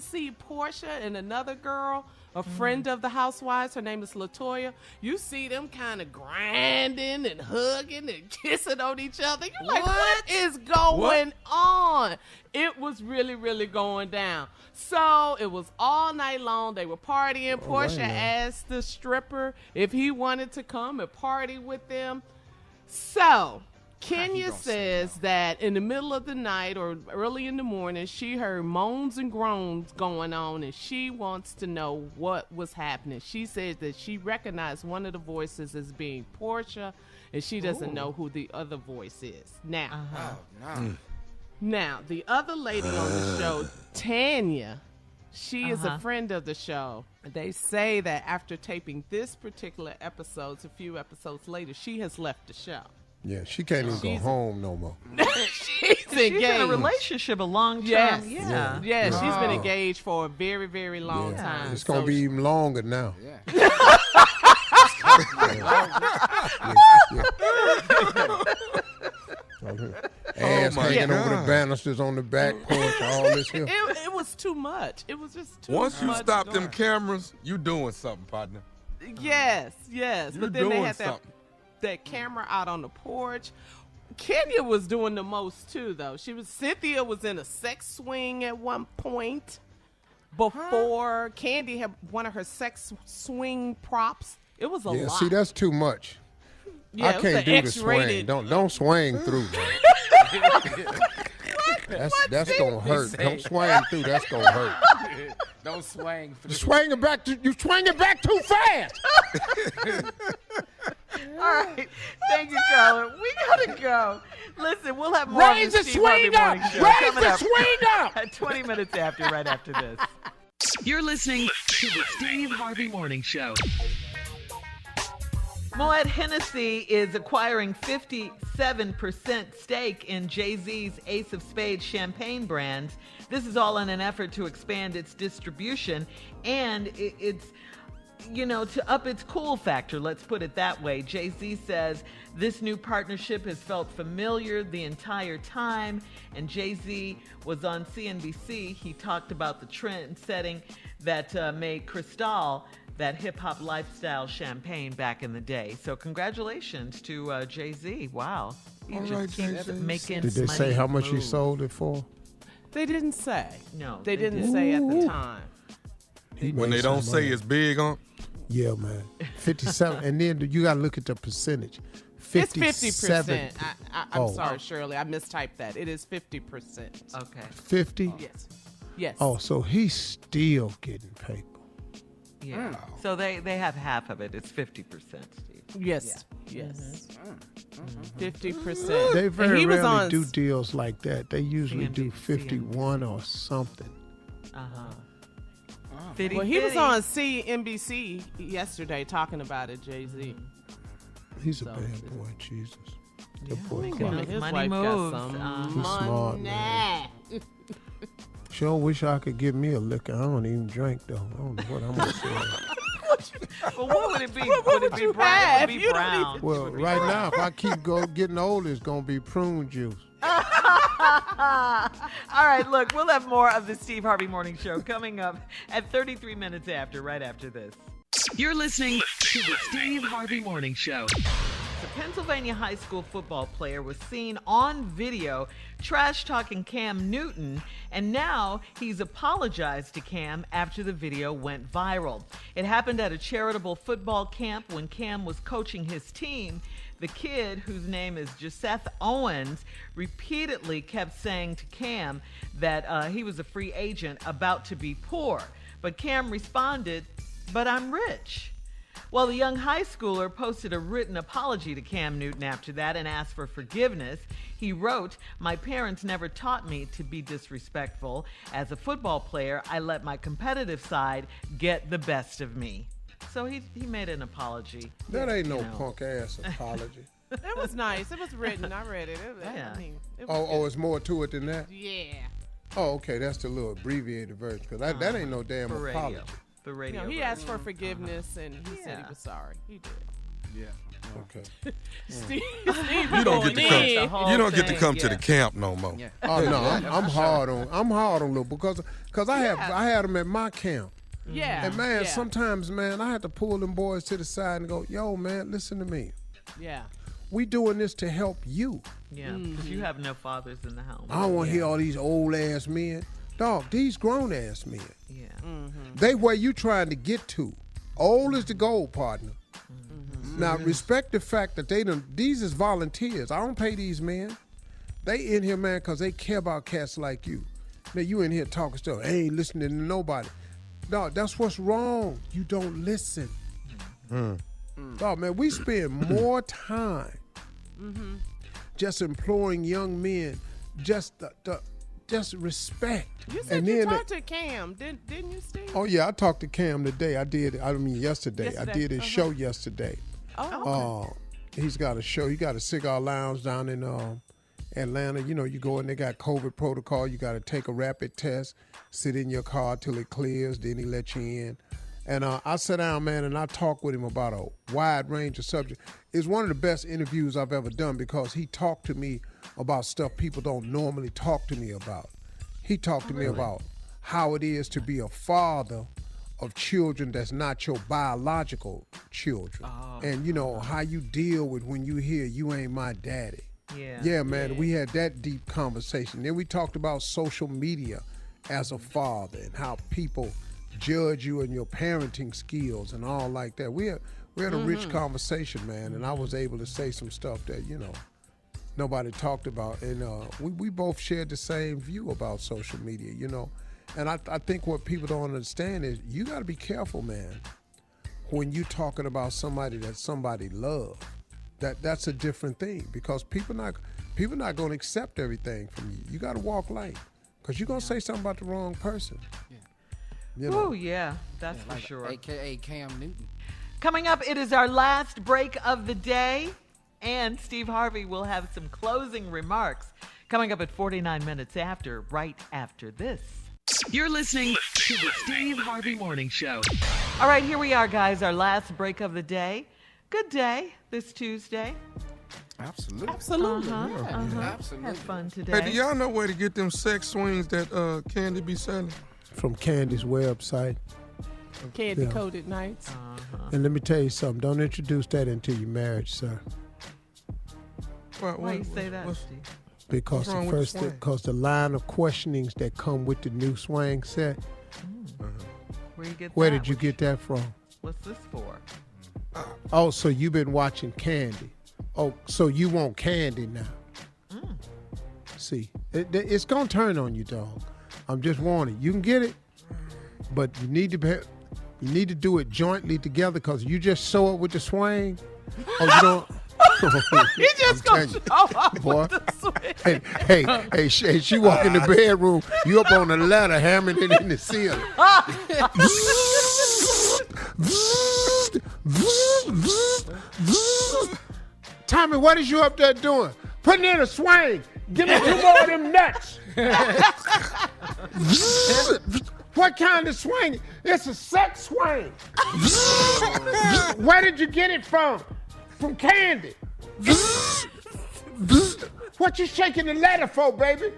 see Portia and another girl, a friend of the housewives. Her name is LaToya. You see them kind of grinding and hugging and kissing on each other. You're like, what is going on? It was really, really going down. So it was all night long. They were partying. Portia asked the stripper if he wanted to come and party with them. So Kenya says that in the middle of the night or early in the morning, she heard moans and groans going on, and she wants to know what was happening. She says that she recognized one of the voices as being Portia, and she doesn't know who the other voice is. Now, now the other lady on the show, Tanya, she is a friend of the show. They say that after taping this particular episode, a few episodes later, she has left the show. Yeah, she can't even go home no more. She's engaged. She's in a relationship, a long term. Yes. Yeah, she's been engaged for a very, very long time. It's going to be even longer now. Ass hanging over the banisters on the back porch, all this here. It was too much. It was just too much. Once you stop them cameras, you doing something, partner. Yes. But then they had that camera out on the porch. Kenya was doing the most too, though. Cynthia was in a sex swing at one point before Candy had one of her sex swing props. It was a lot. See, that's too much. Yeah, I can't do the swing. Don't swing through, man. That's gonna hurt. Don't swing through. That's gonna hurt. Don't swing through. You swing it back too fast. All right. Thank you, Carla. We gotta go. Listen, we'll have more Raise of the the Steve Harvey swing up. Morning Show Raise coming the up swing up. at 20 minutes after, right after this. You're listening to the Steve Harvey Morning Show. Moët Hennessy is acquiring 57% stake in Jay-Z's Ace of Spades champagne brand. This is all in an effort to expand its distribution and it's, to up its cool factor, let's put it that way. Jay-Z says this new partnership has felt familiar the entire time, and Jay-Z was on CNBC. He talked about the trend setting that made Cristal that hip-hop lifestyle champagne back in the day. So congratulations to Jay-Z. Wow. He just keeps making Did they say how much he sold it for? They didn't say. No. They didn't say at the time. When they don't say it's big on. Yeah, man. 57. And then you got to look at the percentage. It's 50%. I'm sorry, sorry, Shirley. I mistyped that. It is 50%. Okay. 50? Yes. Oh, so he's still getting paper. Yeah. So they have half of it. It's 50%, Steve. Yes. Yes. 50%. They very he was rarely on do deals like that. They usually do CNBC. 51 or something. Uh-huh. Well, he was on CNBC yesterday talking about it, Jay-Z. He's a bad boy, Jesus. That boy His clever. His money wife moves. got some He's smart, man. Sure wish I could get me a liquor. I don't even drink, though. I don't know what I'm going to say. Well, what would it be? Would it be brown? It would be brown. Well, right now, if I keep getting older, it's going to be prune juice. All right, look, we'll have more of the Steve Harvey Morning Show coming up at 33 minutes after, right after this. You're listening to the Steve Harvey Morning Show. The Pennsylvania high school football player was seen on video trash-talking Cam Newton, and now he's apologized to Cam after the video went viral. It happened at a charitable football camp when Cam was coaching his team. The kid, whose name is Joseph Owens, repeatedly kept saying to Cam that he was a free agent about to be poor. But Cam responded, "But I'm rich." Well, the young high schooler posted a written apology to Cam Newton after that and asked for forgiveness. He wrote, "My parents never taught me to be disrespectful. As a football player, I let my competitive side get the best of me." So he made an apology. That ain't no punk ass apology. It was nice. It was written. I read it. Yeah. It was It's more to it than that? Yeah. Oh, okay. That's the little abbreviated version. Because that ain't no damn For apology. radio. The radio. He version. asked for forgiveness and he said he was sorry. He did. Yeah. Okay. Steve You don't get to come. You don't get to come to the camp no more. Yeah. Oh no, I'm hard on Lil because I had him at my camp. Yeah. And man, yeah. sometimes man, I had to pull them boys to the side and go, "Yo, man, listen to me. Yeah. We doing this to help you. Yeah, because you have no fathers in the house. I don't want to hear all these old ass men. Dog, these grown ass men. Yeah. They where you trying to get to. Old is the goal, partner. Now respect the fact that these is volunteers. I don't pay these men. They in here, man, because they care about cats like you. Man, you in here talking stuff. They ain't listening to nobody. Dog, that's what's wrong. You don't listen. Dog, man, we spend more time just imploring young men just respect. You said you talked to Cam, didn't you, Steve? Oh yeah, I talked to Cam today. Yesterday. I did his show yesterday. Oh, okay. He's got a show. He got a cigar lounge down in Atlanta. You know, you go in, they got COVID protocol. You got to take a rapid test, sit in your car till it clears, then he let you in. And I sat down, man, and I talked with him about a wide range of subjects. It's one of the best interviews I've ever done because he talked to me about stuff people don't normally talk to me about. He talked to me about how it is to be a father of children that's not your biological children. And, you know, how you deal with when you hear you ain't my daddy. Yeah, man, we had that deep conversation. Then we talked about social media as a father and how people judge you and your parenting skills and all like that. We We had a rich conversation, man, and I was able to say some stuff that, nobody talked about. And we both shared the same view about social media, And I think what people don't understand is you got to be careful, man, when you're talking about somebody that somebody loves. That's a different thing because people not going to accept everything from you. You got to walk light because you're going to say something about the wrong person. Yeah. Oh, yeah, that's for sure. AKA Cam Newton. Coming up, it is our last break of the day, and Steve Harvey will have some closing remarks coming up at 49 minutes after, right after this. You're listening to the Steve Harvey Morning Show. All right, here we are, guys, our last break of the day. Good day this Tuesday. Absolutely. Absolutely. Absolutely. Have fun today. Hey, do y'all know where to get them sex swings that Candy be selling? From Candy's website. Candy Coated Nights. And let me tell you something. Don't introduce that into your marriage, sir. Why you say that, Steve? Because the line of questionings that come with the new swing set. Where did you get that from? What's this for? Oh, so you've been watching Candy. Oh, so you want Candy now. See, it's going to turn on you, dog. I'm just warning. You can get it, but you need to do it jointly together because you just show up with the swing. Oh, you don't. He just gonna show up with the swing. Hey, she walk in the bedroom. You up on the ladder, hammering it in the ceiling. Tommy, what is you up there doing? Putting in a swing. Give me 2 more of them nuts. What kind of swing? It's a sex swing. Where did you get it from? From Candy. What you shaking the ladder for, baby?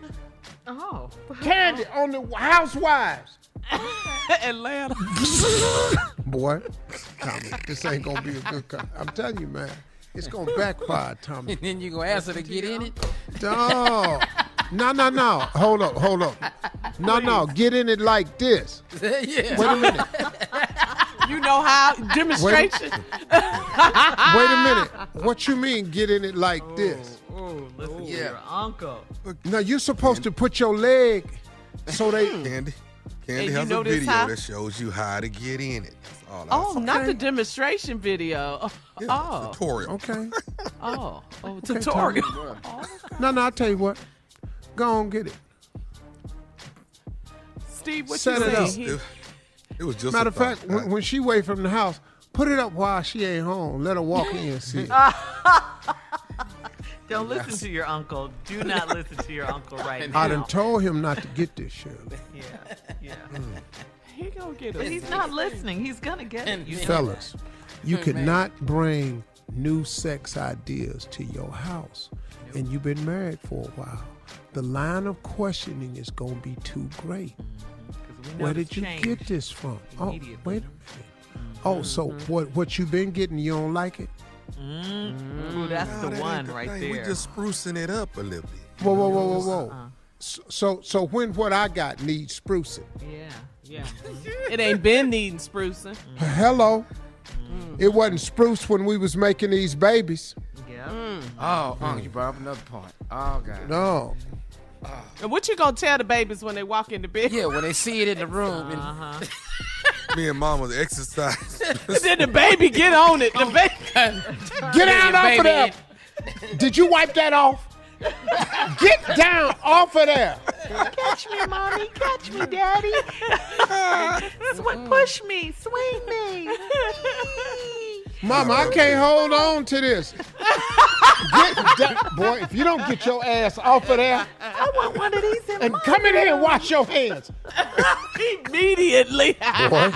Oh. Candy on the Housewives. Atlanta. Boy, Tommy, this ain't going to be a good cut. I'm telling you, man. It's going to backfire, Tommy. And then you going to ask her to get in it? No. No. Hold up. No. Get in it like this. Yeah. Wait a minute. You know how? Demonstration. Wait a minute. What you mean get in it like this? Listen to your uncle. Now, you're supposed to put your leg so they... Candy And has you a know this video how? that shows you how to get in it. That's all I Not the demonstration video. tutorial. Okay. Tutorial. No, I'll tell you what. Go on, get it. Steve, what Set you it saying? up. It was just Matter of fact, when she away from the house, put it up while she ain't home. Let her walk in and see it. Don't listen to your uncle. Do not listen to your uncle right now. I done told him not to get this, Shirley. Yeah. He gonna get it. But he's not listening. He's gonna get it. Fellas, you cannot bring new sex ideas to your house. And you've been married for a while. The line of questioning is going to be too great. Where did you get this from? Oh, wait a minute. Oh, so what you been getting, you don't like it? Ooh, that's the one right there. We just sprucing it up a little bit. Whoa. So when what I got needs sprucing? Yeah. It ain't been needing sprucing. Hello. It wasn't spruce when we was making these babies. Yeah. Oh, you brought up another point. Oh, God. No. And what you gonna tell the babies when they walk in the bed? Yeah, when they see it in the room. Me and Mom was exercising. Then the baby get on it. The baby Get down off of there. Did you wipe that off? Get down off of there. Catch me, Mommy. Catch me, Daddy. Push me. Swing me. Mama, I can't hold on to this. Boy, if you don't get your ass off of there. I want one of these in And come in here and wash your hands. immediately. Boy.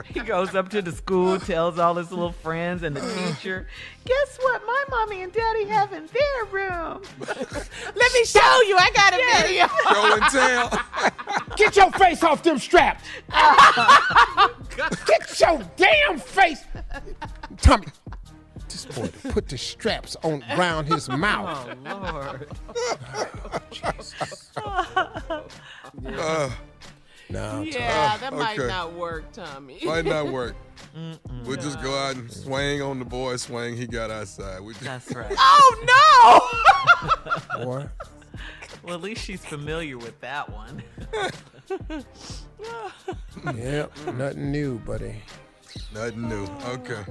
He goes up to the school, tells all his little friends and the teacher, guess what my mommy and daddy have in their room? Let me show you. I got a video. Show and tell. Get your face off them straps. Get your damn face. Tommy, this boy put the straps on around his mouth. Oh, Lord. Jesus. Now, yeah, that might okay. not work, Tommy. Might not work. We'll just go out and swing on the boy swing he got outside. That's right. Oh, no! boy. Well, at least she's familiar with that one. Yep, nothing new, buddy. Nothing new. Okay.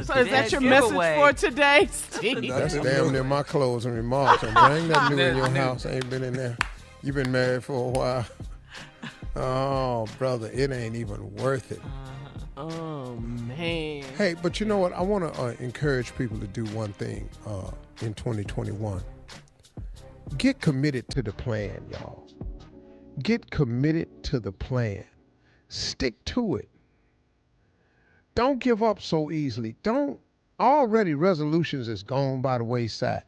So is that your message for today, Steve? That's damn near my closing remarks. And bring that new in your house. I ain't been in there. You've been married for a while. Oh, brother, it ain't even worth it. Oh, man. Hey, but you know what? I want to encourage people to do one thing in 2021. Get committed to the plan, y'all. Get committed to the plan. Stick to it. Don't give up so easily. Already resolutions is gone by the wayside.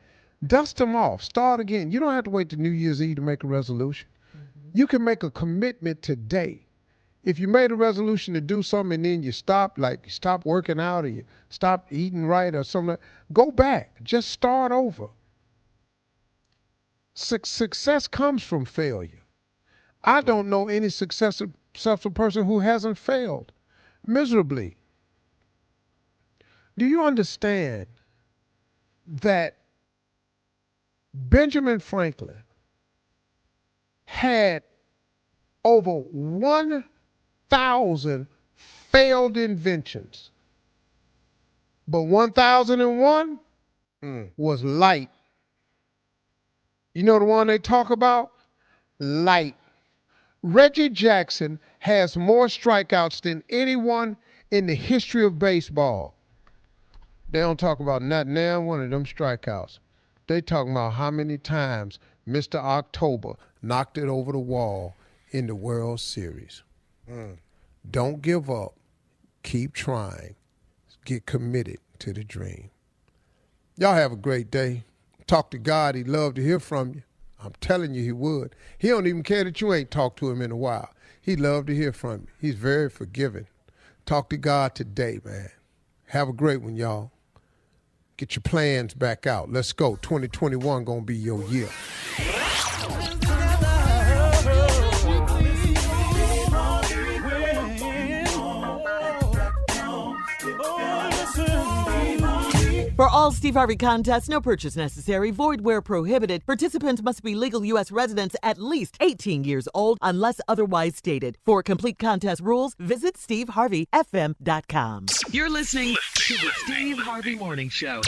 Dust them off. Start again. You don't have to wait till New Year's Eve to make a resolution. Mm-hmm. You can make a commitment today. If you made a resolution to do something and then you stop working out or you stop eating right or something, go back. Just start over. Success comes from failure. I don't know any successful person who hasn't failed miserably. Do you understand that Benjamin Franklin had over 1,000 failed inventions, but 1,001 was light. You know the one they talk about? Light. Reggie Jackson has more strikeouts than anyone in the history of baseball. They don't talk about not now one of them strikeouts. They talking about how many times Mr. October knocked it over the wall in the World Series. Don't give up. Keep trying. Get committed to the dream. Y'all have a great day. Talk to God. He'd love to hear from you. I'm telling you he would. He don't even care that you ain't talked to him in a while. He'd love to hear from you. He's very forgiving. Talk to God today, man. Have a great one, y'all. Get your plans back out. Let's go. 2021 gonna be your year. For all Steve Harvey contests, no purchase necessary, void where prohibited. Participants must be legal U.S. residents at least 18 years old unless otherwise stated. For complete contest rules, visit SteveHarveyFM.com. You're listening to the Steve Harvey Morning Show.